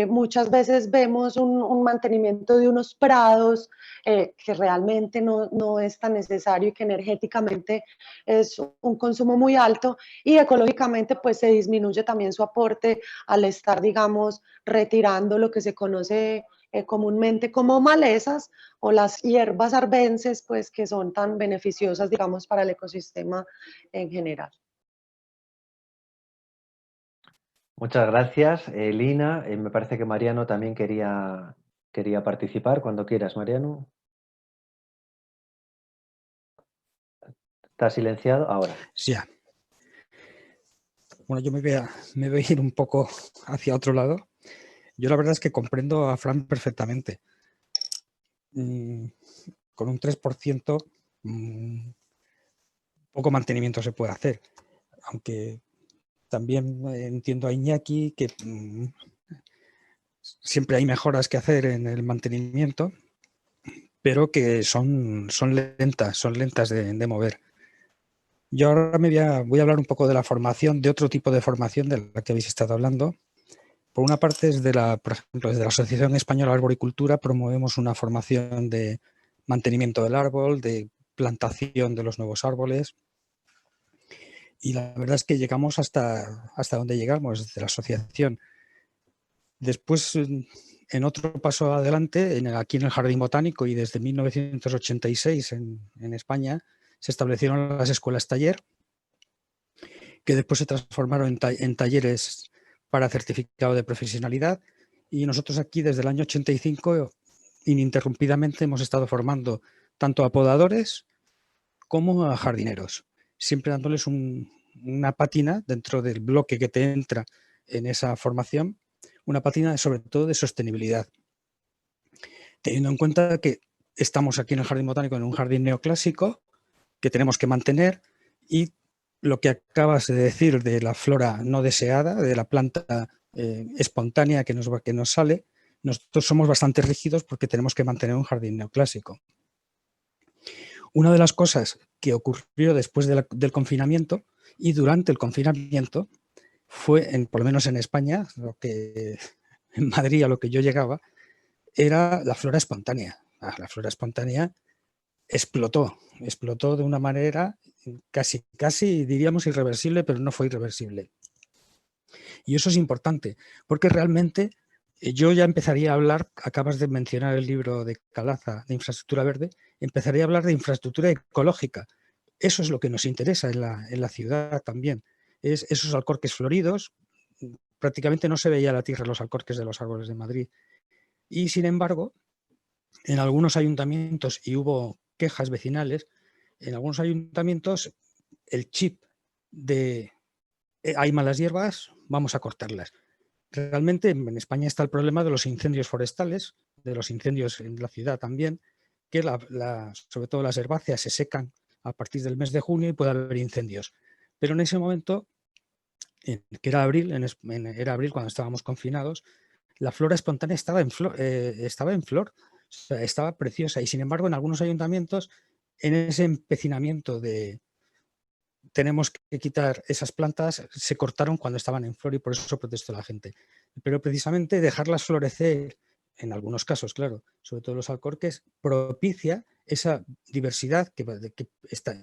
Muchas veces vemos un mantenimiento de unos prados que realmente no es tan necesario y que energéticamente es un consumo muy alto, y ecológicamente pues se disminuye también su aporte al estar, digamos, retirando lo que se conoce comúnmente como malezas o las hierbas arbences, pues que son tan beneficiosas, digamos, para el ecosistema en general. Muchas gracias, Lina. Me parece que Mariano también quería participar. Cuando quieras, Mariano. ¿Está silenciado? Ahora. Sí. Bueno, yo me voy a ir un poco hacia otro lado. Yo la verdad es que comprendo a Fran perfectamente. Con un 3% poco mantenimiento se puede hacer. Aunque también entiendo a Iñaki que siempre hay mejoras que hacer en el mantenimiento, pero que son lentas de mover. Yo ahora voy a hablar un poco de la formación, de otro tipo de formación de la que habéis estado hablando. Por una parte, por ejemplo, desde la Asociación Española de Arboricultura promovemos una formación de mantenimiento del árbol, de plantación de los nuevos árboles. Y la verdad es que llegamos hasta donde llegamos desde la asociación. Después, en otro paso adelante, aquí en el Jardín Botánico, y desde 1986 en España, se establecieron las escuelas taller, que después se transformaron en talleres para certificado de profesionalidad, y nosotros aquí desde el año 85 ininterrumpidamente hemos estado formando tanto a podadores como a jardineros, siempre dándoles una pátina dentro del bloque que te entra en esa formación, una pátina sobre todo de sostenibilidad, teniendo en cuenta que estamos aquí en el Jardín Botánico en un jardín neoclásico que tenemos que mantener, y lo que acabas de decir de la flora no deseada, de la planta espontánea que nos sale, nosotros somos bastante rígidos porque tenemos que mantener un jardín neoclásico. Una de las cosas que ocurrió después del confinamiento y durante el confinamiento fue, por lo menos en España, en Madrid a lo que yo llegaba, era la flora espontánea. La flora espontánea explotó de una manera casi diríamos irreversible, pero no fue irreversible. Y eso es importante, porque realmente yo ya empezaría a hablar, acabas de mencionar el libro de Calaza, de infraestructura verde, empezaría a hablar de infraestructura ecológica. Eso es lo que nos interesa en la ciudad también. Es esos alcorques floridos, prácticamente no se veía la tierra los alcorques de los árboles de Madrid. Y sin embargo, en algunos ayuntamientos, y hubo quejas vecinales, en algunos ayuntamientos el chip de hay malas hierbas, vamos a cortarlas. Realmente en España está el problema de los incendios forestales, de los incendios en la ciudad también, que sobre todo las herbáceas se secan a partir del mes de junio y puede haber incendios. Pero en ese momento, que era abril, era abril cuando estábamos confinados, la flora espontánea estaba en flor, o sea, estaba preciosa. Y sin embargo, en algunos ayuntamientos, en ese empecinamiento de tenemos que quitar esas plantas, se cortaron cuando estaban en flor y por eso protestó la gente. Pero precisamente dejarlas florecer, en algunos casos, claro, sobre todo los alcorques, propicia esa diversidad que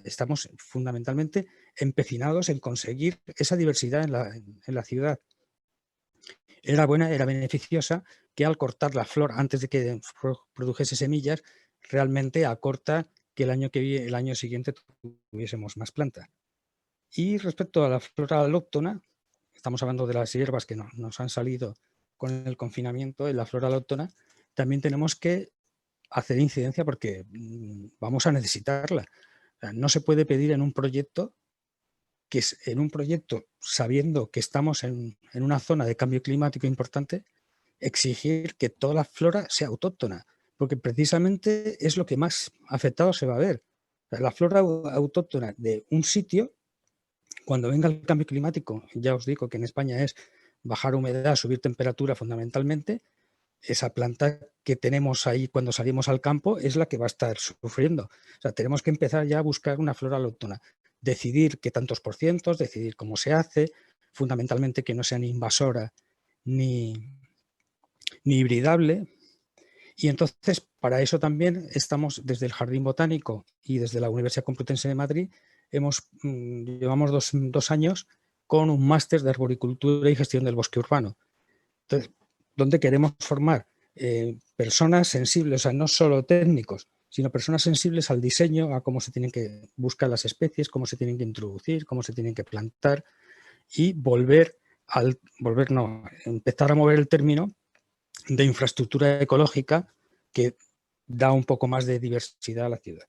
estamos fundamentalmente empecinados en conseguir esa diversidad en la ciudad. Era buena, era beneficiosa, que al cortar la flor antes de que produjese semillas, realmente acorta que el año siguiente tuviésemos más planta. Y respecto a la flora alóctona, estamos hablando de las hierbas que nos han salido con el confinamiento, en la flora alóctona también tenemos que hacer incidencia porque vamos a necesitarla. O sea, no se puede pedir en un proyecto sabiendo que estamos en una zona de cambio climático importante, exigir que toda la flora sea autóctona, porque precisamente es lo que más afectado se va a ver. O sea, la flora autóctona de un sitio, cuando venga el cambio climático, ya os digo que en España es bajar humedad, subir temperatura fundamentalmente, esa planta que tenemos ahí cuando salimos al campo es la que va a estar sufriendo. O sea, tenemos que empezar ya a buscar una flora autóctona, decidir qué tantos porcientos, decidir cómo se hace, fundamentalmente que no sea ni invasora ni hibridable. Y entonces, para eso también estamos desde el Jardín Botánico y desde la Universidad Complutense de Madrid, llevamos dos años con un máster de arboricultura y gestión del bosque urbano. Entonces, donde queremos formar personas sensibles, o sea, no solo técnicos, sino personas sensibles al diseño, a cómo se tienen que buscar las especies, cómo se tienen que introducir, cómo se tienen que plantar y empezar a mover el término de infraestructura ecológica que da un poco más de diversidad a la ciudad.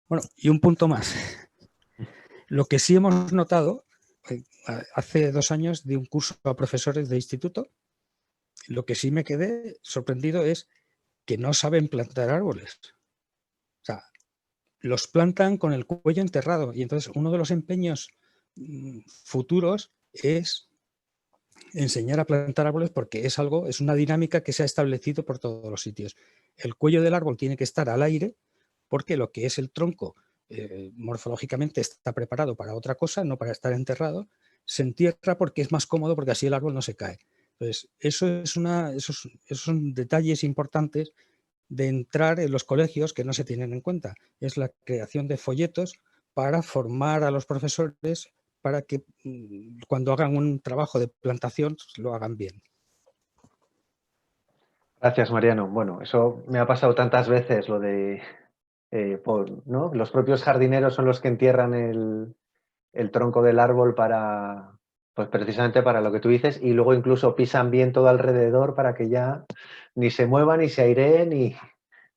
Bueno, y un punto más. Lo que sí hemos notado, hace 2 años di un curso a profesores de instituto, lo que sí me quedé sorprendido es que no saben plantar árboles. O sea, los plantan con el cuello enterrado y entonces uno de los empeños futuros es enseñar a plantar árboles porque es una dinámica que se ha establecido por todos los sitios. El cuello del árbol tiene que estar al aire porque lo que es el tronco morfológicamente está preparado para otra cosa, no para estar enterrado. Se entierra porque es más cómodo, porque así el árbol no se cae. Entonces, esos son detalles importantes de entrar en los colegios que no se tienen en cuenta. Es la creación de folletos para formar a los profesores para que cuando hagan un trabajo de plantación lo hagan bien. Gracias, Mariano. Bueno, eso me ha pasado tantas veces, lo de ¿no? Los propios jardineros son los que entierran el tronco del árbol pues precisamente para lo que tú dices, y luego incluso pisan bien todo alrededor para que ya ni se mueva, ni se airee,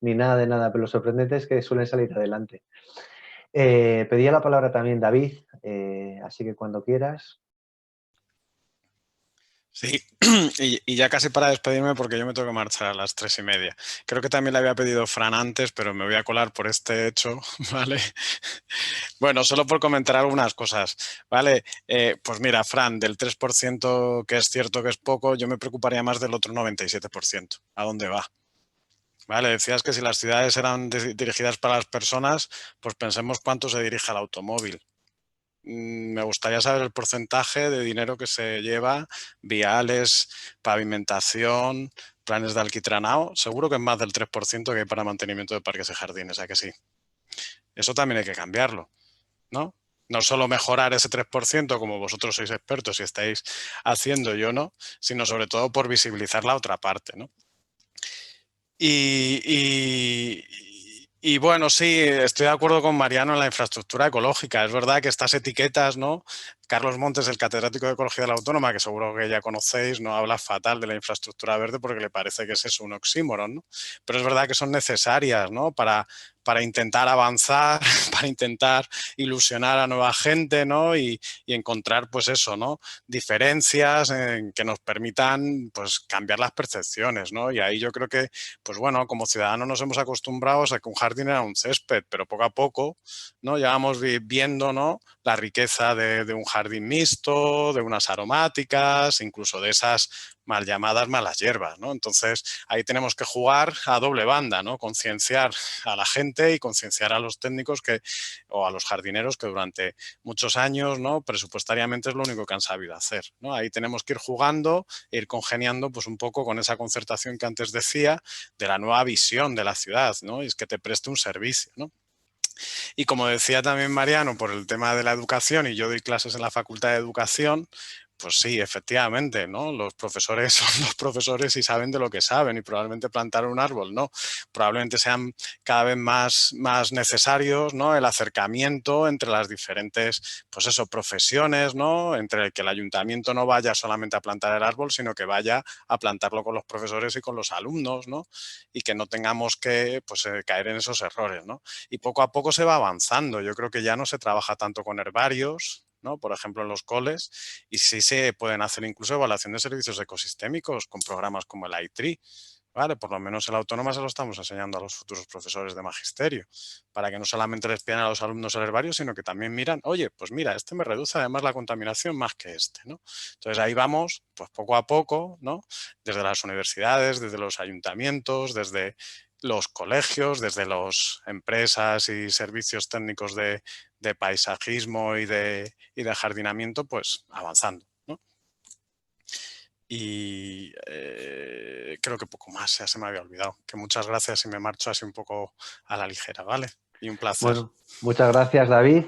ni nada de nada. Pero lo sorprendente es que suelen salir adelante. Pedía la palabra también David, así que cuando quieras. Sí, y ya casi para despedirme porque yo me tengo que marchar a las 3:30. Creo que también le había pedido Fran antes, pero me voy a colar por este hecho, ¿vale? Bueno, solo por comentar algunas cosas, ¿vale? Pues mira, Fran, del 3% que es cierto que es poco, yo me preocuparía más del otro 97%. ¿A dónde va? Vale, decías que si las ciudades eran dirigidas para las personas, pues pensemos cuánto se dirige al automóvil. Me gustaría saber el porcentaje de dinero que se lleva, viales, pavimentación, planes de alquitranado. Seguro que es más del 3% que hay para mantenimiento de parques y jardines, ¿a que sí? Eso también hay que cambiarlo, ¿no? No solo mejorar ese 3%, como vosotros sois expertos y estáis haciendo, yo no, sino sobre todo por visibilizar la otra parte, ¿no? Y bueno, sí, estoy de acuerdo con Mariano en la infraestructura ecológica. Es verdad que estas etiquetas, ¿no? Carlos Montes, el catedrático de Ecología de la Autónoma, que seguro que ya conocéis, no habla fatal de la infraestructura verde porque le parece que es eso, un oxímoron, ¿no? Pero es verdad que son necesarias, ¿no? Para intentar avanzar, para intentar ilusionar a nueva gente, ¿no? Y encontrar, pues eso, ¿no? Diferencias que nos permitan, pues, cambiar las percepciones, ¿no? Y ahí yo creo que, pues bueno, como ciudadanos nos hemos acostumbrado a que un jardín era un césped, pero poco a poco, ¿no? Ya vamos viendo, ¿no? La riqueza de un jardín mixto, de unas aromáticas, incluso de esas mal llamadas malas hierbas, ¿no? Entonces, ahí tenemos que jugar a doble banda, ¿no? Concienciar a la gente y concienciar a los técnicos o a los jardineros que durante muchos años, ¿no? Presupuestariamente es lo único que han sabido hacer, ¿no? Ahí tenemos que ir jugando e ir congeniando, pues un poco con esa concertación que antes decía de la nueva visión de la ciudad, ¿no? Y es que te preste un servicio, ¿no? Y como decía también Mariano, por el tema de la educación, y yo doy clases en la Facultad de Educación, pues sí, efectivamente, ¿no? Los profesores son los profesores y saben de lo que saben y probablemente plantar un árbol, ¿no? Probablemente sean cada vez más necesarios, ¿no? El acercamiento entre las diferentes, pues eso, profesiones, ¿no? Entre que el ayuntamiento no vaya solamente a plantar el árbol, sino que vaya a plantarlo con los profesores y con los alumnos, ¿no? Y que no tengamos que, pues, caer en esos errores, ¿no? Y poco a poco se va avanzando. Yo creo que ya no se trabaja tanto con herbarios, ¿no? Por ejemplo, en los coles, y sí se pueden hacer incluso evaluación de servicios ecosistémicos con programas como el iTree, ¿vale? Por lo menos en la autónoma se lo estamos enseñando a los futuros profesores de magisterio, para que no solamente les pidan a los alumnos el herbario, sino que también miran, oye, pues mira, este me reduce además la contaminación más que este, ¿no? Entonces ahí vamos, pues poco a poco, ¿no? Desde las universidades, desde los ayuntamientos, desde los colegios, desde las empresas y servicios técnicos de paisajismo y de jardinamiento, pues avanzando, ¿no? Y creo que poco más, ya se me había olvidado. Que muchas gracias y me marcho así un poco a la ligera, ¿vale? Y un placer. Bueno, muchas gracias, David.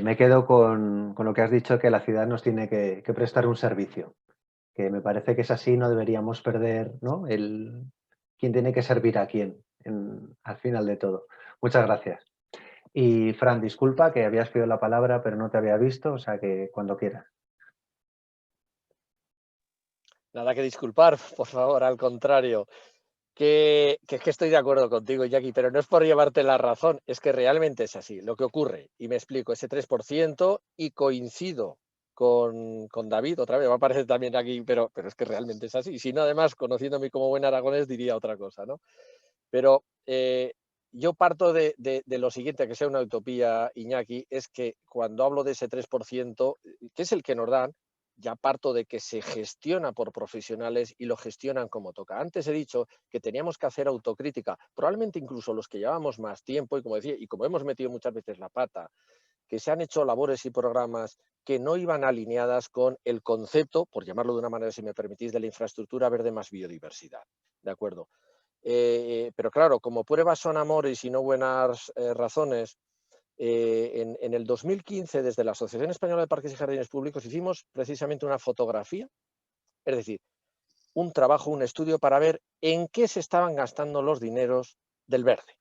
Me quedo con lo que has dicho, que la ciudad nos tiene que prestar un servicio. Que me parece que es así, no deberíamos perder, ¿no? Quién tiene que servir a quién al final de todo. Muchas gracias. Y Fran, disculpa que habías pedido la palabra, pero no te había visto, o sea que cuando quieras. Nada que disculpar, por favor, al contrario. Que estoy de acuerdo contigo, Jackie, pero no es por llevarte la razón, es que realmente es así. Lo que ocurre, y me explico, ese 3%, y coincido con David, otra vez, va a aparecer también aquí, pero es que realmente es así. Si no, además, conociéndome como buen aragonés, diría otra cosa, ¿no? Pero yo parto de lo siguiente, que sea una utopía, Iñaki, es que cuando hablo de ese 3%, que es el que nos dan, ya parto de que se gestiona por profesionales y lo gestionan como toca. Antes he dicho que teníamos que hacer autocrítica, probablemente incluso los que llevamos más tiempo, y como decía, y como hemos metido muchas veces la pata, que se han hecho labores y programas que no iban alineadas con el concepto, por llamarlo de una manera, si me permitís, de la infraestructura verde más biodiversidad. ¿De acuerdo? Pero claro, como pruebas son amores y no buenas razones, en el 2015, desde la Asociación Española de Parques y Jardines Públicos, hicimos precisamente una fotografía, es decir, un trabajo, un estudio para ver en qué se estaban gastando los dineros del verde.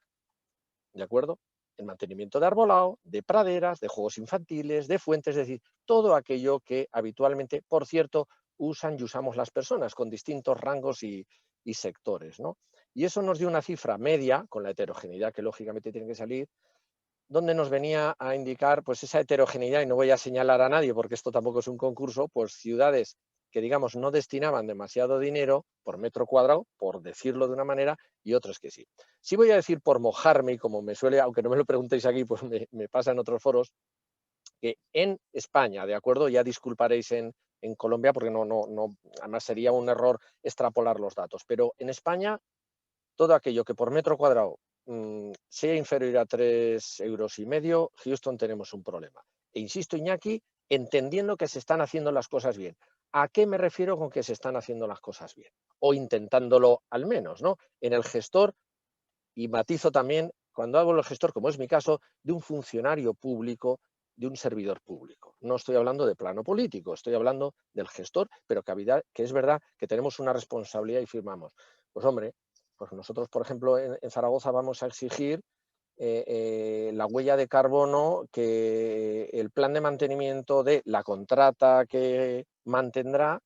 ¿De acuerdo? El mantenimiento de arbolado, de praderas, de juegos infantiles, de fuentes, es decir, todo aquello que habitualmente, por cierto, usan y usamos las personas con distintos rangos y sectores, ¿no? Y eso nos dio una cifra media, con la heterogeneidad que lógicamente tiene que salir, donde nos venía a indicar pues esa heterogeneidad, y no voy a señalar a nadie porque esto tampoco es un concurso, pues ciudades que digamos no destinaban demasiado dinero por metro cuadrado, por decirlo de una manera, y otros que sí. Sí voy a decir por mojarme, y como me suele, aunque no me lo preguntéis aquí, pues me pasa en otros foros, que en España, ¿de acuerdo? Ya disculparéis en Colombia porque además sería un error extrapolar los datos, pero en España todo aquello que por metro cuadrado sea inferior a 3,5 euros, Houston tenemos un problema. E insisto, Iñaki, entendiendo que se están haciendo las cosas bien. ¿A qué me refiero con que se están haciendo las cosas bien? O intentándolo al menos, ¿no? En el gestor, y matizo también, cuando hablo del gestor, como es mi caso, de un funcionario público, de un servidor público. No estoy hablando de plano político, estoy hablando del gestor, pero que es verdad que tenemos una responsabilidad y firmamos. Pues hombre, pues nosotros, por ejemplo, en Zaragoza vamos a exigir la huella de carbono, que el plan de mantenimiento de la contrata que mantendrá,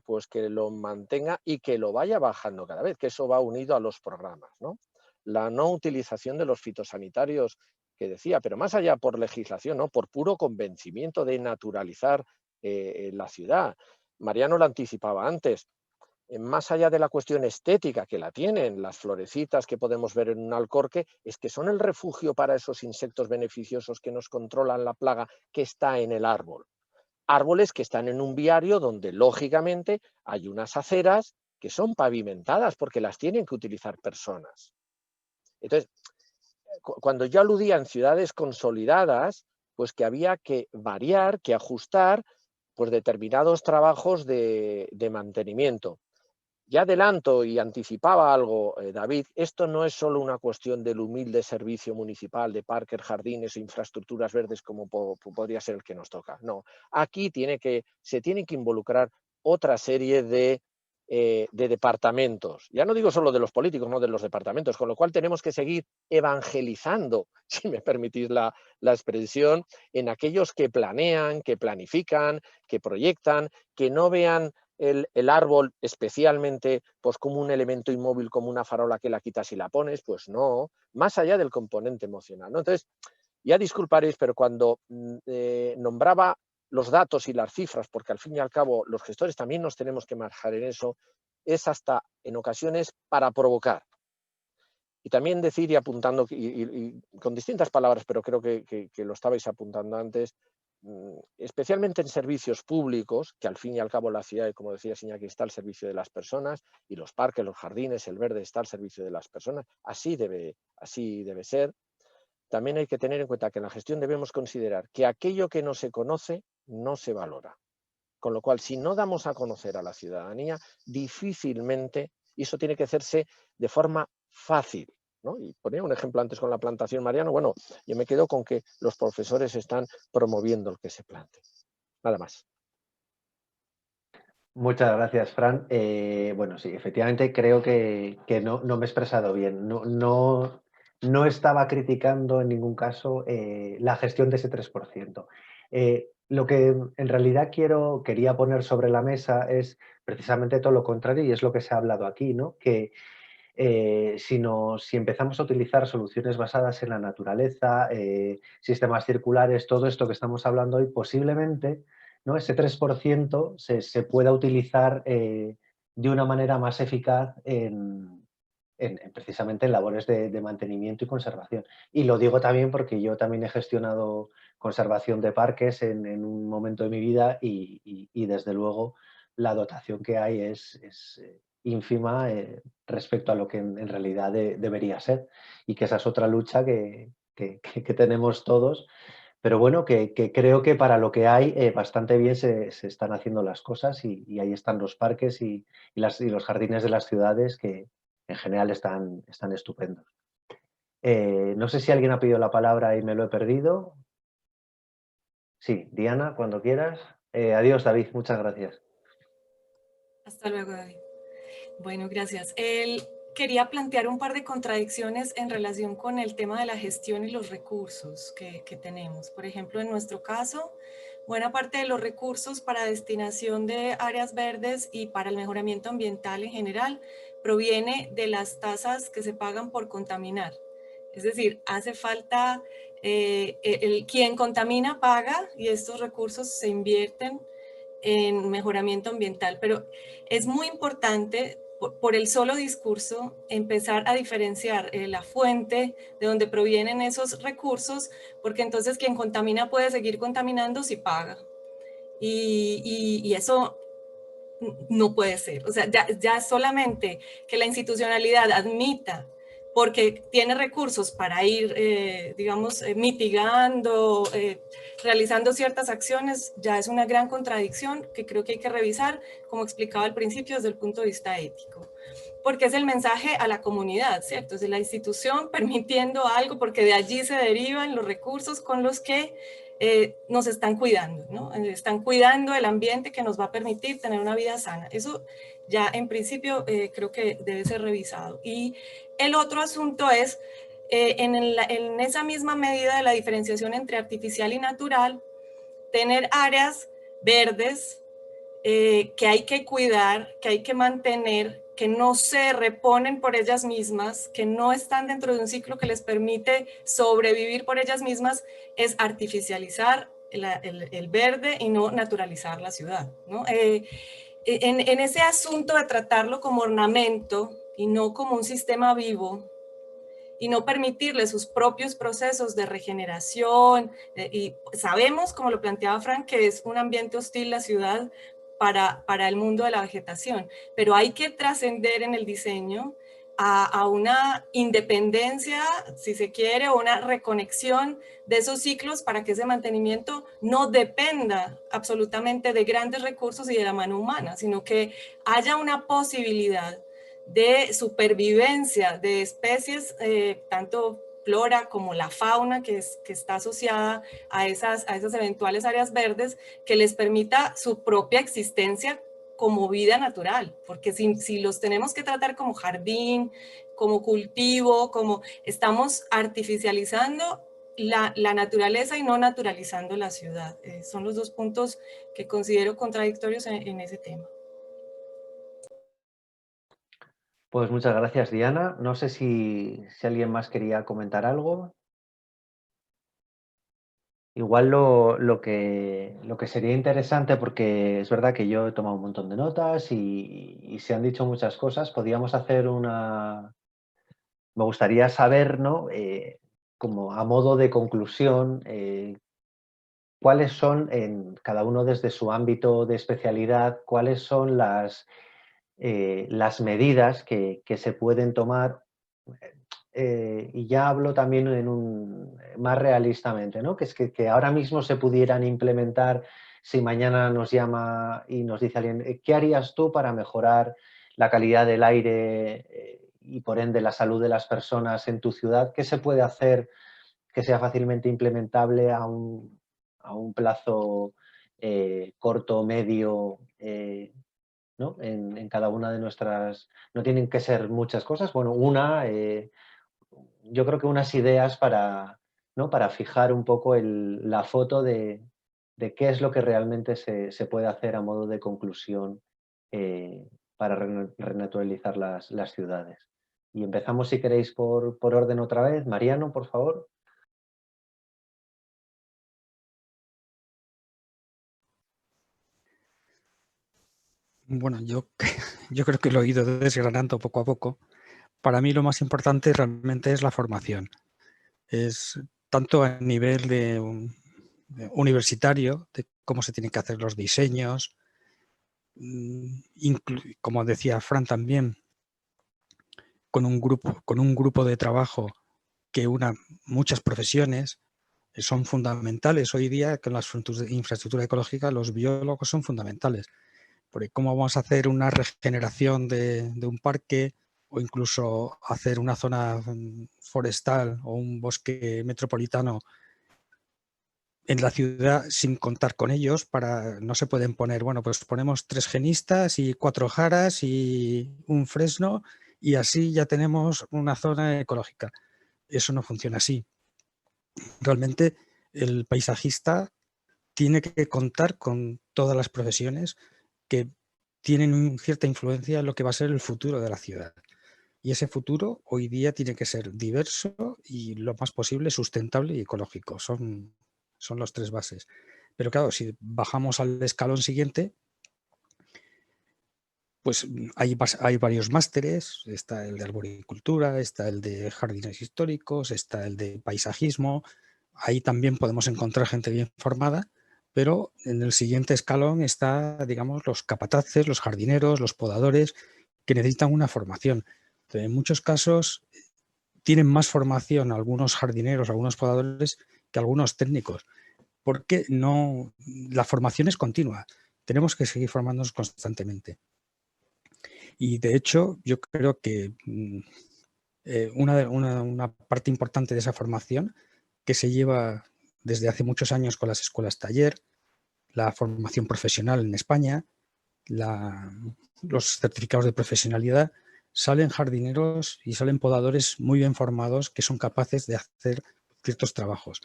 pues que lo mantenga y que lo vaya bajando cada vez, que eso va unido a los programas, ¿no? La no utilización de los fitosanitarios que decía, pero más allá por legislación, ¿no? Por puro convencimiento de naturalizar la ciudad. Mariano lo anticipaba antes. Más allá de la cuestión estética, que la tienen, las florecitas que podemos ver en un alcorque, es que son el refugio para esos insectos beneficiosos que nos controlan la plaga que está en el árbol. Árboles que están en un viario donde, lógicamente, hay unas aceras que son pavimentadas porque las tienen que utilizar personas. Entonces, cuando yo aludía en ciudades consolidadas, pues que había que variar, que ajustar pues determinados trabajos de mantenimiento. Ya adelanto y anticipaba algo, David, esto no es solo una cuestión del humilde servicio municipal de parques, jardines e infraestructuras verdes como podría ser el que nos toca. No, aquí se tiene que involucrar otra serie de departamentos. Ya no digo solo de los políticos, no de los departamentos, con lo cual tenemos que seguir evangelizando, si me permitís la expresión, en aquellos que planean, que planifican, que proyectan, que no vean el árbol especialmente pues como un elemento inmóvil, como una farola que la quitas y la pones, pues no, más allá del componente emocional, ¿no? Entonces, ya disculparéis, pero cuando nombraba los datos y las cifras, porque al fin y al cabo los gestores también nos tenemos que manejar en eso, es hasta en ocasiones para provocar. Y también decir y apuntando, y con distintas palabras, pero creo que lo estabais apuntando antes, especialmente en servicios públicos, que al fin y al cabo la ciudad, como decía Iñaki, está al servicio de las personas, y los parques, los jardines, el verde está al servicio de las personas, así debe ser. También hay que tener en cuenta que en la gestión debemos considerar que aquello que no se conoce no se valora. Con lo cual, si no damos a conocer a la ciudadanía, difícilmente, y eso tiene que hacerse de forma fácil, ¿no? Y ponía un ejemplo antes con la plantación, Mariano. Bueno, yo me quedo con que los profesores están promoviendo el que se plante. Nada más. Muchas gracias, Fran. Bueno, sí, efectivamente creo que no me he expresado bien. No estaba criticando en ningún caso la gestión de ese 3%. Lo que en realidad quería poner sobre la mesa es precisamente todo lo contrario, y es lo que se ha hablado aquí, ¿no? Que si empezamos a utilizar soluciones basadas en la naturaleza, sistemas circulares, todo esto que estamos hablando hoy, posiblemente, ¿no? Ese 3% se pueda utilizar de una manera más eficaz precisamente en labores de mantenimiento y conservación. Y lo digo también porque yo también he gestionado conservación de parques en un momento de mi vida y desde luego la dotación que hay es ínfima respecto a lo que en realidad debería ser, y que esa es otra lucha que tenemos todos, pero bueno, que creo que para lo que hay bastante bien se están haciendo las cosas, y ahí están los parques y los jardines de las ciudades, que en general están estupendos. No sé si alguien ha pedido la palabra y me lo he perdido. Sí, Diana, cuando quieras. Adiós, David, muchas gracias. Hasta luego, David. Bueno, gracias. Él quería plantear un par de contradicciones en relación con el tema de la gestión y los recursos que tenemos. Por ejemplo, en nuestro caso, buena parte de los recursos para destinación de áreas verdes y para el mejoramiento ambiental en general proviene de las tasas que se pagan por contaminar. Es decir, hace falta, quien contamina paga, y estos recursos se invierten en mejoramiento ambiental, pero es muy importante por el solo discurso empezar a diferenciar la fuente de donde provienen esos recursos, porque entonces quien contamina puede seguir contaminando si paga. Y eso no puede ser. O sea, ya solamente que la institucionalidad admita, porque tiene recursos para ir, digamos, mitigando, realizando ciertas acciones, ya es una gran contradicción que creo que hay que revisar, como explicaba al principio, desde el punto de vista ético. Porque es el mensaje a la comunidad, ¿cierto? Es de la institución permitiendo algo, porque de allí se derivan los recursos con los que nos están cuidando, ¿no? Están cuidando el ambiente que nos va a permitir tener una vida sana. Eso ya en principio creo que debe ser revisado. Y el otro asunto es, en esa misma medida de la diferenciación entre artificial y natural, tener áreas verdes que hay que cuidar, que hay que mantener, que no se reponen por ellas mismas, que no están dentro de un ciclo que les permite sobrevivir por ellas mismas, es artificializar el verde y no naturalizar la ciudad, ¿no? En ese asunto de tratarlo como ornamento y no como un sistema vivo, y no permitirle sus propios procesos de regeneración, y sabemos, como lo planteaba Frank, que es un ambiente hostil la ciudad para el mundo de la vegetación, pero hay que trascender en el diseño a una independencia, si se quiere, o una reconexión de esos ciclos para que ese mantenimiento no dependa absolutamente de grandes recursos y de la mano humana, sino que haya una posibilidad de supervivencia de especies, tanto flora como la fauna que está asociada a esas eventuales áreas verdes, que les permita su propia existencia como vida natural, porque si los tenemos que tratar como jardín, como cultivo, como estamos artificializando la naturaleza y no naturalizando la ciudad. Son los dos puntos que considero contradictorios en ese tema. Pues muchas gracias, Diana. No sé si alguien más quería comentar algo. Igual lo que sería interesante, porque es verdad que yo he tomado un montón de notas y se han dicho muchas cosas, podríamos hacer una... Me gustaría saber, ¿no? Como a modo de conclusión, cuáles son, en cada uno desde su ámbito de especialidad, cuáles son las medidas que se pueden tomar, y ya hablo también más realistamente, ¿no? Que es que ahora mismo se pudieran implementar. Si mañana nos llama y nos dice alguien, ¿qué harías tú para mejorar la calidad del aire y por ende la salud de las personas en tu ciudad? ¿Qué se puede hacer que sea fácilmente implementable a un plazo corto, medio, ¿no? En cada una de nuestras... No tienen que ser muchas cosas. Bueno, yo creo que unas ideas para, ¿no? Para fijar un poco la foto de qué es lo que realmente se puede hacer a modo de conclusión para renaturalizar las ciudades. Y empezamos, si queréis, por orden otra vez. Mariano, por favor. Bueno, yo creo que lo he ido desgranando poco a poco. Para mí lo más importante realmente es la formación. Es tanto a nivel universitario, de cómo se tienen que hacer los diseños, como decía Fran también, con un grupo de trabajo que una muchas profesiones. Son fundamentales. Hoy día, con las infraestructuras ecológicas, los biólogos son fundamentales. Porque cómo vamos a hacer una regeneración de un parque, o incluso hacer una zona forestal o un bosque metropolitano en la ciudad sin contar con ellos. No se pueden poner, bueno, pues ponemos 3 genistas y 4 jaras y un fresno y así ya tenemos una zona ecológica. Eso no funciona así. Realmente el paisajista tiene que contar con todas las profesiones que tienen cierta influencia en lo que va a ser el futuro de la ciudad. Y ese futuro hoy día tiene que ser diverso y lo más posible sustentable y ecológico. Son las 3 bases. Pero claro, si bajamos al escalón siguiente, pues hay varios másteres, está el de arboricultura, está el de jardines históricos, está el de paisajismo. Ahí también podemos encontrar gente bien formada, pero en el siguiente escalón está, digamos, los capataces, los jardineros, los podadores, que necesitan una formación. Entonces, en muchos casos tienen más formación algunos jardineros, algunos podadores, que algunos técnicos, porque no, la formación es continua. Tenemos que seguir formándonos constantemente. Y de hecho, yo creo que una parte importante de esa formación que se lleva desde hace muchos años con las escuelas taller, la formación profesional en España, los certificados de profesionalidad, salen jardineros y salen podadores muy bien formados que son capaces de hacer ciertos trabajos.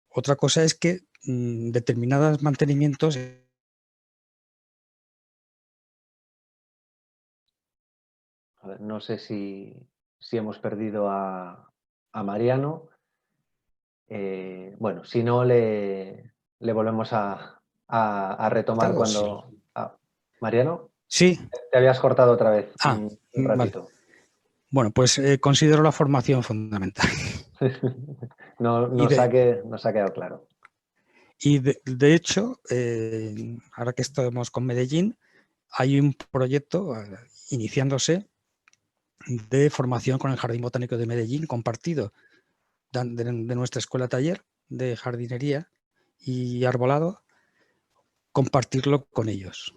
Otra cosa es que determinados mantenimientos... A ver, no sé si hemos perdido a Mariano. Bueno, si no, le volvemos a retomar cuando... Sí. Mariano, Sí. te habías cortado otra vez un Vale. ratito. Bueno, pues considero la formación fundamental. Nos ha quedado claro. Y de hecho, ahora que estamos con Medellín, hay un proyecto iniciándose de formación con el Jardín Botánico de Medellín, compartido de nuestra escuela taller de jardinería y arbolado, compartirlo con ellos.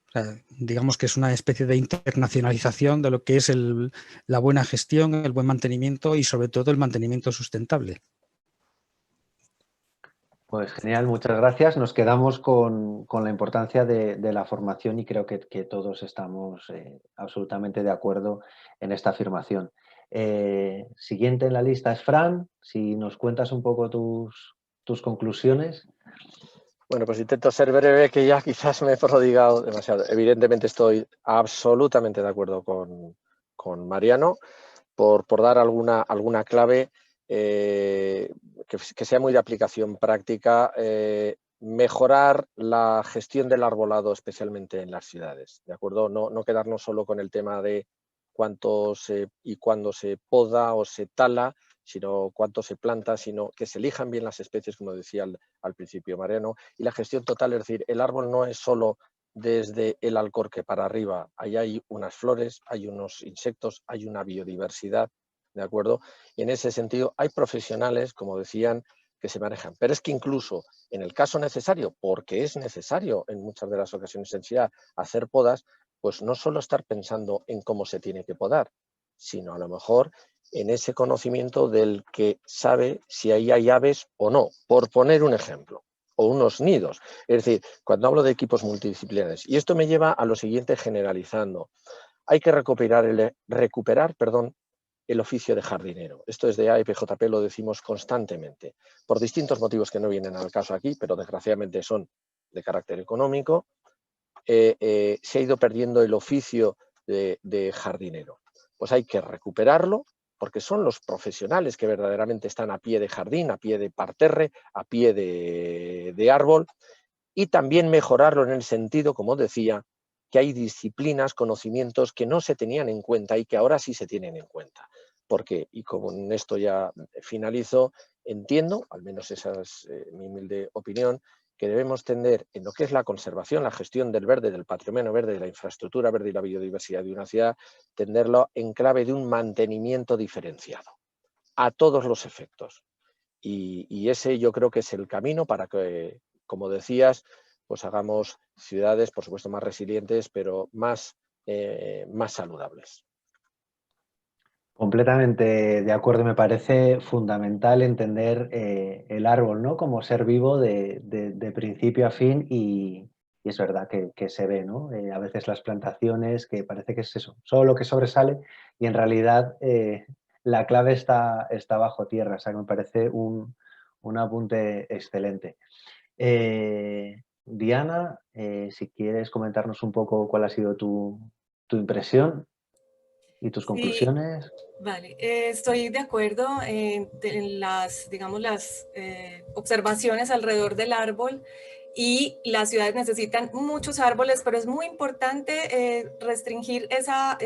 O sea, digamos que es una especie de internacionalización de lo que es la buena gestión, el buen mantenimiento y sobre todo el mantenimiento sustentable. Pues genial, muchas gracias. Nos quedamos con la importancia de la formación y creo que todos estamos absolutamente de acuerdo en esta afirmación. Siguiente en la lista es Fran. Si nos cuentas un poco tus conclusiones. Bueno, pues intento ser breve, que ya quizás me he prodigado demasiado. Evidentemente estoy absolutamente de acuerdo con Mariano. Por dar alguna clave que sea muy de aplicación práctica, mejorar la gestión del arbolado, especialmente en las ciudades, ¿de acuerdo? No quedarnos solo con el tema de cuánto y cuándo se poda o se tala, sino cuánto se planta, sino que se elijan bien las especies, como decía al principio Mariano, y la gestión total, es decir, el árbol no es solo desde el alcorque para arriba, ahí hay unas flores, hay unos insectos, hay una biodiversidad, ¿de acuerdo? Y en ese sentido hay profesionales, como decían, que se manejan. Pero es que incluso en el caso necesario, porque es necesario en muchas de las ocasiones en ciudad hacer podas, pues no solo estar pensando en cómo se tiene que podar, sino a lo mejor en ese conocimiento del que sabe si ahí hay aves o no, por poner un ejemplo, o unos nidos. Es decir, cuando hablo de equipos multidisciplinares, y esto me lleva a lo siguiente generalizando, hay que recuperar el oficio de jardinero. Esto desde AEPJP lo decimos constantemente, por distintos motivos que no vienen al caso aquí, pero desgraciadamente son de carácter económico. Se ha ido perdiendo el oficio de jardinero. Pues hay que recuperarlo, porque son los profesionales que verdaderamente están a pie de jardín, a pie de parterre, a pie de árbol, y también mejorarlo en el sentido, como decía, que hay disciplinas, conocimientos que no se tenían en cuenta y que ahora sí se tienen en cuenta. Porque, y con esto ya finalizo, entiendo, al menos esa es mi humilde opinión, que debemos tender en lo que es la conservación, la gestión del verde, del patrimonio verde, de la infraestructura verde y la biodiversidad de una ciudad, tenderlo en clave de un mantenimiento diferenciado, a todos los efectos. Y ese yo creo que es el camino para que, como decías, pues hagamos ciudades, por supuesto, más resilientes, pero más saludables. Completamente de acuerdo. Me parece fundamental entender el árbol, ¿no?, como ser vivo de principio a fin y es verdad que se ve, ¿no? A veces las plantaciones, que parece que es eso, solo lo que sobresale y en realidad la clave está bajo tierra. O sea que me parece un apunte excelente. Diana, si quieres comentarnos un poco cuál ha sido tu impresión. ¿Y tus Sí, conclusiones? vale. Estoy de acuerdo en las, digamos, las observaciones alrededor del árbol, y las ciudades necesitan muchos árboles, pero es muy importante restringir esa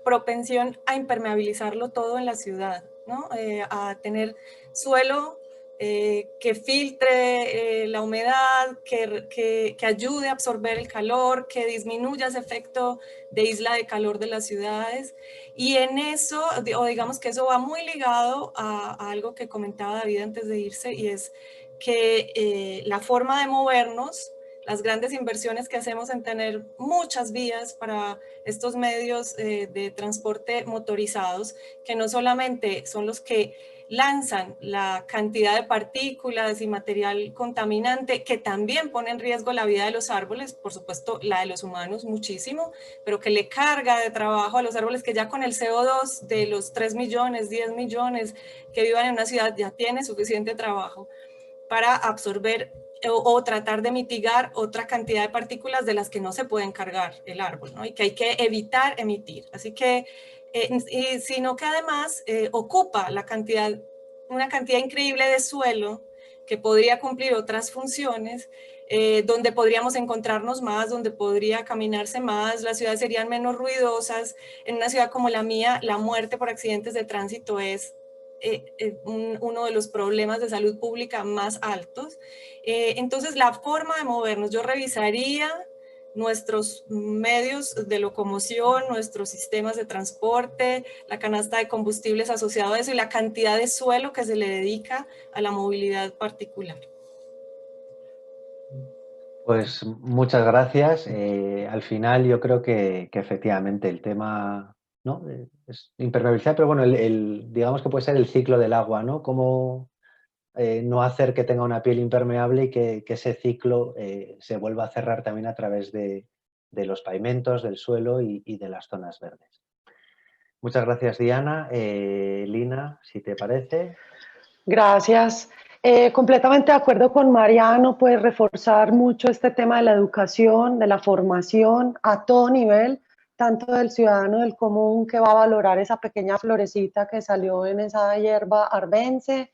propensión a impermeabilizarlo todo en la ciudad, ¿no? A tener suelo que filtre la humedad, que ayude a absorber el calor, que disminuya ese efecto de isla de calor de las ciudades. Y en eso, o digamos que eso va muy ligado a algo que comentaba David antes de irse, y es que la forma de movernos, las grandes inversiones que hacemos en tener muchas vías para estos medios de transporte motorizados, que no solamente son los que lanzan la cantidad de partículas y material contaminante, que también pone en riesgo la vida de los árboles, por supuesto la de los humanos muchísimo, pero que le carga de trabajo a los árboles, que ya con el CO2 de los 3 millones, 10 millones que vivan en una ciudad ya tiene suficiente trabajo para absorber o tratar de mitigar otra cantidad de partículas de las que no se pueden cargar el árbol, ¿no? Y que hay que evitar emitir. Así que, sino que además ocupa una cantidad increíble de suelo que podría cumplir otras funciones, donde podríamos encontrarnos más, donde podría caminarse más, las ciudades serían menos ruidosas. En una ciudad como la mía, la muerte por accidentes de tránsito es uno de los problemas de salud pública más altos. Entonces, la forma de movernos, yo revisaría nuestros medios de locomoción, nuestros sistemas de transporte, la canasta de combustibles asociado a eso y la cantidad de suelo que se le dedica a la movilidad particular. Pues muchas gracias. Al final yo creo que efectivamente el tema, ¿no? Es impermeabilizar, pero bueno, digamos que puede ser el ciclo del agua, ¿no? Cómo no hacer que tenga una piel impermeable y que ese ciclo se vuelva a cerrar también a través de los pavimentos, del suelo y de las zonas verdes. Muchas gracias, Diana. Lina, si te parece. Gracias. Completamente de acuerdo con Mariano, pues reforzar mucho este tema de la educación, de la formación a todo nivel, tanto del ciudadano del común que va a valorar esa pequeña florecita que salió en esa hierba arbense,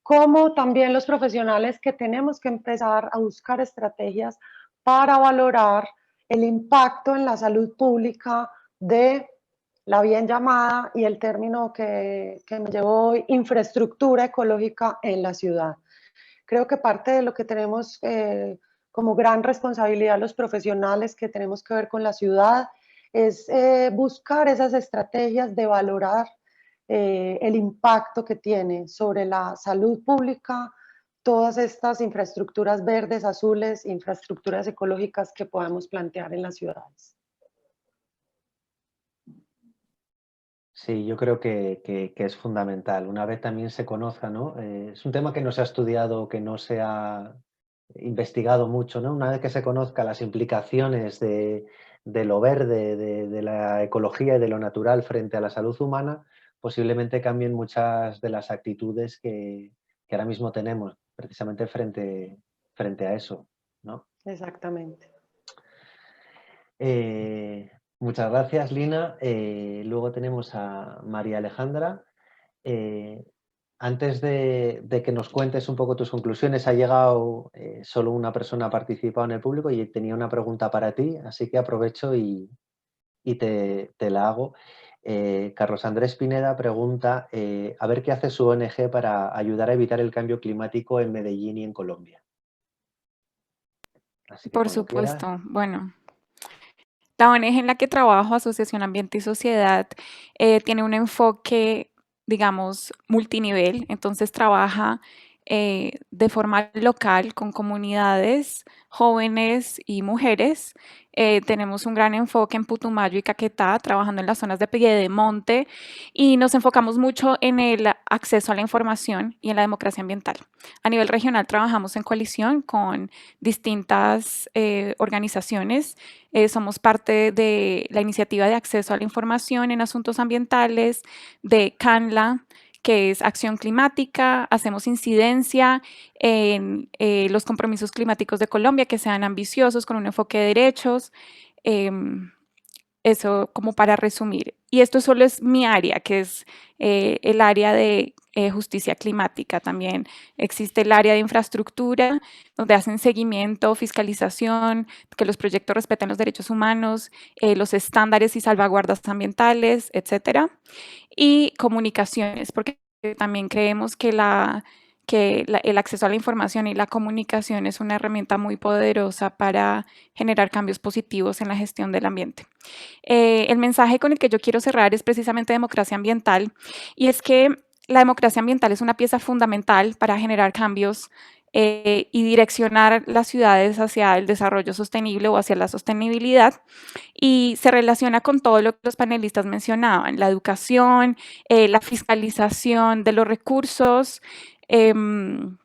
como también los profesionales que tenemos que empezar a buscar estrategias para valorar el impacto en la salud pública de la bien llamada y el término que me llevó hoy, infraestructura ecológica en la ciudad. Creo que parte de lo que tenemos como gran responsabilidad los profesionales que tenemos que ver con la ciudad es buscar esas estrategias de valorar el impacto que tiene sobre la salud pública todas estas infraestructuras verdes, azules, infraestructuras ecológicas que podemos plantear en las ciudades. Sí, yo creo que es fundamental. Una vez también se conozca, ¿no? Es un tema que no se ha estudiado, que no se ha investigado mucho, ¿no? Una vez que se conozca las implicaciones de lo verde, de la ecología y de lo natural frente a la salud humana, posiblemente cambien muchas de las actitudes que ahora mismo tenemos, precisamente frente a eso, ¿no? Exactamente. Muchas gracias, Lina. Luego tenemos a María Alejandra. Antes de que nos cuentes un poco tus conclusiones, ha llegado solo una persona, ha participado en el público y tenía una pregunta para ti, así que aprovecho y te la hago. Carlos Andrés Pineda pregunta a ver qué hace su ONG para ayudar a evitar el cambio climático en Medellín y en Colombia. Así que Por cuando quieras. supuesto, bueno. La ONG en la que trabajo, Asociación Ambiente y Sociedad, tiene un enfoque, digamos, multinivel, entonces trabaja de forma local con comunidades, jóvenes y mujeres. Tenemos un gran enfoque en Putumayo y Caquetá, trabajando en las zonas de Piedemonte, y nos enfocamos mucho en el acceso a la información y en la democracia ambiental. A nivel regional trabajamos en coalición con distintas organizaciones. Somos parte de la iniciativa de acceso a la información en asuntos ambientales de CANLA, que es Acción Climática. Hacemos incidencia en los compromisos climáticos de Colombia, que sean ambiciosos, con un enfoque de derechos. Eso como para resumir. Y esto solo es mi área, que es el área de justicia climática. También existe el área de infraestructura, donde hacen seguimiento, fiscalización, que los proyectos respeten los derechos humanos, los estándares y salvaguardas ambientales, etcétera. Y comunicaciones, porque también creemos que el acceso a la información y la comunicación es una herramienta muy poderosa para generar cambios positivos en la gestión del ambiente. El mensaje con el que yo quiero cerrar es precisamente democracia ambiental, y es que la democracia ambiental es una pieza fundamental para generar cambios y direccionar las ciudades hacia el desarrollo sostenible o hacia la sostenibilidad, y se relaciona con todo lo que los panelistas mencionaban: la educación, la fiscalización de los recursos, en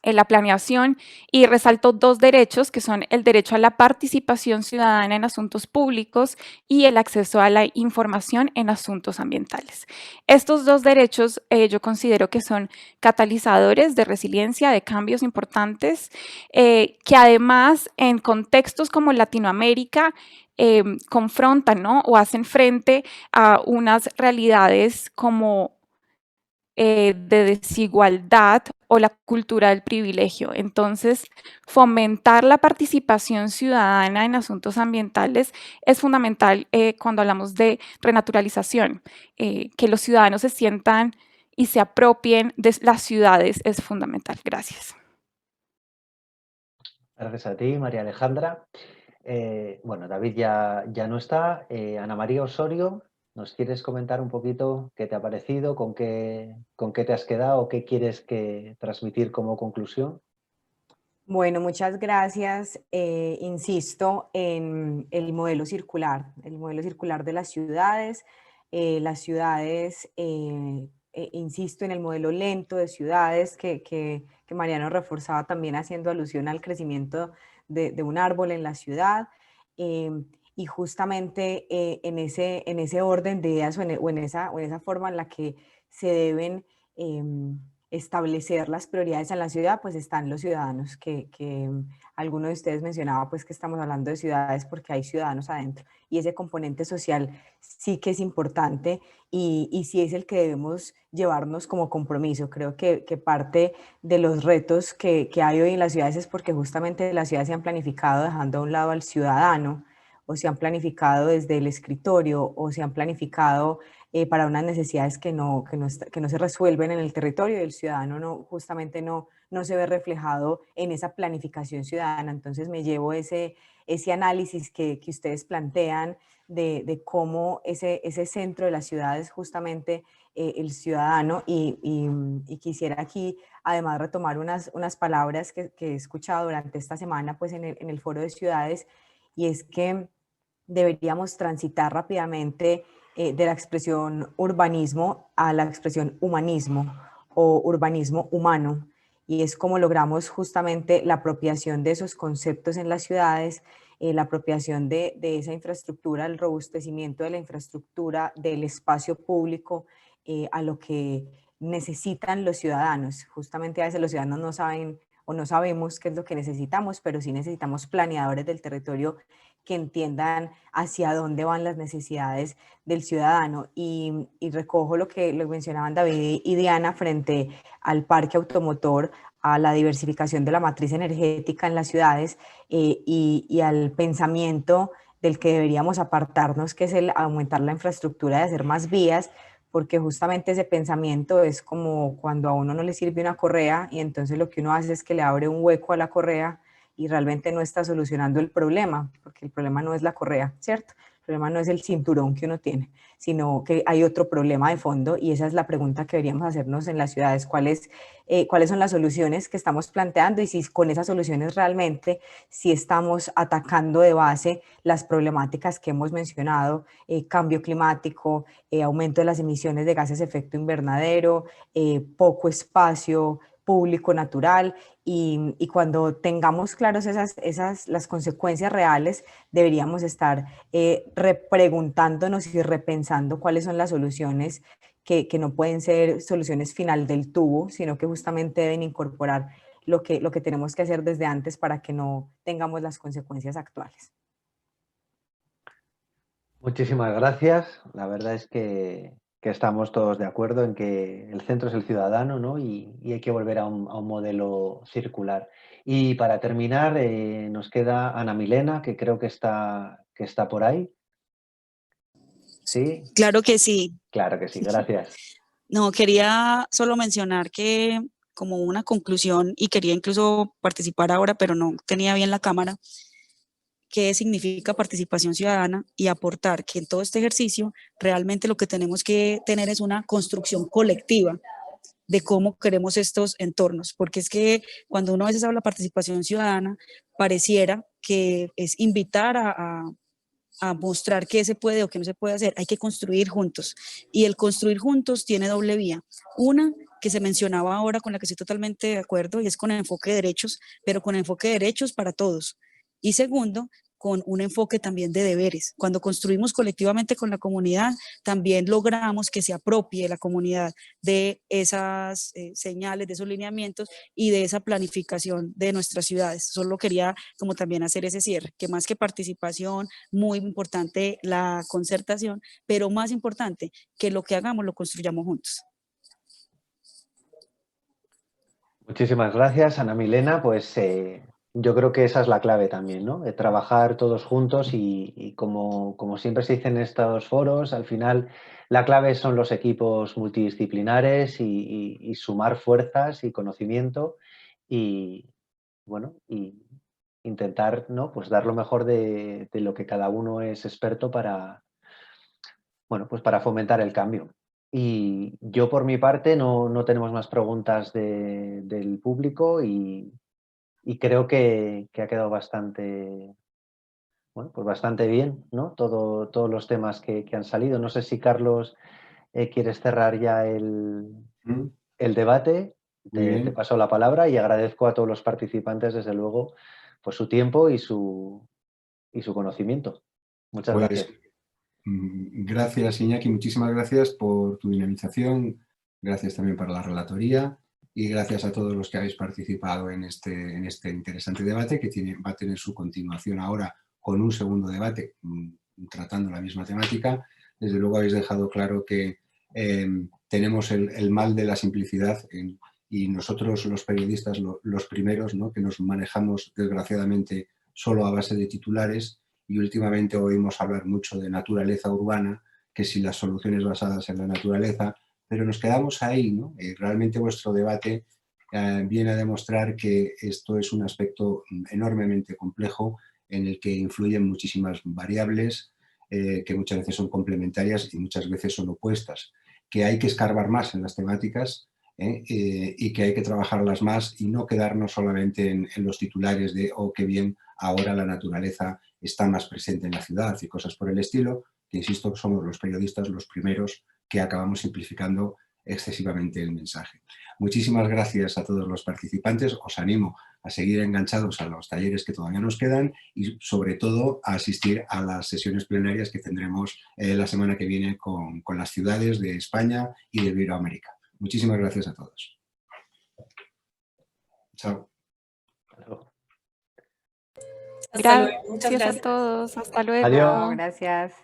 la planeación, y resaltó dos derechos que son el derecho a la participación ciudadana en asuntos públicos y el acceso a la información en asuntos ambientales. Estos dos derechos yo considero que son catalizadores de resiliencia, de cambios importantes, que además en contextos como Latinoamérica confrontan, ¿no?, o hacen frente a unas realidades como de desigualdad o la cultura del privilegio. Entonces, fomentar la participación ciudadana en asuntos ambientales es fundamental cuando hablamos de renaturalización. Que los ciudadanos se sientan y se apropien de las ciudades es fundamental. Gracias. Gracias a ti, María Alejandra. Bueno, David ya no está. Ana María Osorio, ¿nos quieres comentar un poquito qué te ha parecido, con qué te has quedado, qué quieres transmitir como conclusión? Bueno, muchas gracias. Insisto en el modelo circular de las ciudades. Insisto en el modelo lento de ciudades que Mariano reforzaba también haciendo alusión al crecimiento de un árbol en la ciudad. Y justamente en ese orden de ideas o en esa forma en la que se deben establecer las prioridades en la ciudad, pues están los ciudadanos, que alguno de ustedes mencionaba pues que estamos hablando de ciudades porque hay ciudadanos adentro, y ese componente social sí que es importante y sí es el que debemos llevarnos como compromiso. Creo que parte de los retos que hay hoy en las ciudades es porque justamente las ciudades se han planificado dejando a un lado al ciudadano, o se han planificado desde el escritorio, o se han planificado para unas necesidades que no se resuelven en el territorio, y el ciudadano justamente no se ve reflejado en esa planificación ciudadana. Entonces me llevo ese análisis que ustedes plantean de cómo ese centro de las ciudades justamente el ciudadano, y quisiera aquí además retomar unas palabras que he escuchado durante esta semana pues en el foro de ciudades, y es que deberíamos transitar rápidamente de la expresión urbanismo a la expresión humanismo o urbanismo humano, y es como logramos justamente la apropiación de esos conceptos en las ciudades, la apropiación de esa infraestructura, el robustecimiento de la infraestructura, del espacio público a lo que necesitan los ciudadanos. Justamente a veces los ciudadanos no saben o no sabemos qué es lo que necesitamos, pero sí necesitamos planeadores del territorio que entiendan hacia dónde van las necesidades del ciudadano. Y recojo lo que mencionaban David y Diana frente al parque automotor, a la diversificación de la matriz energética en las ciudades y al pensamiento del que deberíamos apartarnos, que es el aumentar la infraestructura, de hacer más vías, porque justamente ese pensamiento es como cuando a uno no le sirve una correa y entonces lo que uno hace es que le abre un hueco a la correa y realmente no está solucionando el problema, porque el problema no es la correa, ¿cierto? El problema no es el cinturón que uno tiene, sino que hay otro problema de fondo, y esa es la pregunta que deberíamos hacernos en las ciudades: ¿cuáles son las soluciones que estamos planteando? Y si con esas soluciones realmente si estamos atacando de base las problemáticas que hemos mencionado: cambio climático, aumento de las emisiones de gases de efecto invernadero, poco espacio público natural, y cuando tengamos claros las consecuencias reales, deberíamos estar repreguntándonos y repensando cuáles son las soluciones que no pueden ser soluciones final del tubo, sino que justamente deben incorporar lo que tenemos que hacer desde antes para que no tengamos las consecuencias actuales. Muchísimas gracias. La verdad es que estamos todos de acuerdo en que el centro es el ciudadano, ¿no? Y hay que volver a un modelo circular. Y para terminar, nos queda Ana Milena, que creo que está por ahí. ¿Sí? Claro que sí. Claro que sí, gracias. No, quería solo mencionar que como una conclusión, y quería incluso participar ahora, pero no tenía bien la cámara, qué significa participación ciudadana y aportar que en todo este ejercicio realmente lo que tenemos que tener es una construcción colectiva de cómo queremos estos entornos, porque es que cuando uno a veces habla de participación ciudadana, pareciera que es invitar a mostrar qué se puede o qué no se puede hacer. Hay que construir juntos. Y el construir juntos tiene doble vía. Una que se mencionaba ahora, con la que estoy totalmente de acuerdo, y es con enfoque de derechos, pero con enfoque de derechos para todos. Y segundo, con un enfoque también de deberes. Cuando construimos colectivamente con la comunidad, también logramos que se apropie la comunidad de esas señales, de esos lineamientos y de esa planificación de nuestras ciudades. Solo quería como también hacer ese cierre, que más que participación, muy importante la concertación, pero más importante que lo que hagamos lo construyamos juntos. Muchísimas gracias, Ana Milena. Pues yo creo que esa es la clave también, ¿no? De trabajar todos juntos y como siempre se dice en estos foros, al final la clave son los equipos multidisciplinares y sumar fuerzas y conocimiento y, bueno, y intentar, ¿no? Pues dar lo mejor de lo que cada uno es experto para, bueno, pues para fomentar el cambio. Y yo por mi parte no tenemos más preguntas del público y creo que ha quedado bastante, bueno, pues bastante bien, ¿no? Todos los temas que han salido. No sé si Carlos quieres cerrar ya el debate. Muy Te bien. paso la palabra y agradezco a todos los participantes, desde luego, pues su tiempo y su conocimiento. Muchas Pues gracias. gracias, Iñaki, muchísimas gracias por tu dinamización, gracias también para la relatoría y gracias a todos los que habéis participado en este interesante debate que va a tener su continuación ahora con un segundo debate tratando la misma temática. Desde luego habéis dejado claro que tenemos el mal de la simplicidad y nosotros los periodistas los primeros, ¿no? Que nos manejamos desgraciadamente solo a base de titulares. Y últimamente oímos hablar mucho de naturaleza urbana, que si las soluciones basadas en la naturaleza, pero nos quedamos ahí, ¿no? Realmente vuestro debate viene a demostrar que esto es un aspecto enormemente complejo en el que influyen muchísimas variables que muchas veces son complementarias y muchas veces son opuestas, que hay que escarbar más en las temáticas y que hay que trabajarlas más y no quedarnos solamente en los titulares de «oh, qué bien, ahora la naturaleza está más presente en la ciudad» y cosas por el estilo, que insisto, somos los periodistas los primeros que acabamos simplificando excesivamente el mensaje. Muchísimas gracias a todos los participantes, os animo a seguir enganchados a los talleres que todavía nos quedan y sobre todo a asistir a las sesiones plenarias que tendremos la semana que viene con las ciudades de España y de Iberoamérica. Muchísimas gracias a todos. Chao. Hasta luego. Muchas Gracias gracias a todos. Hasta luego. Adiós. Gracias.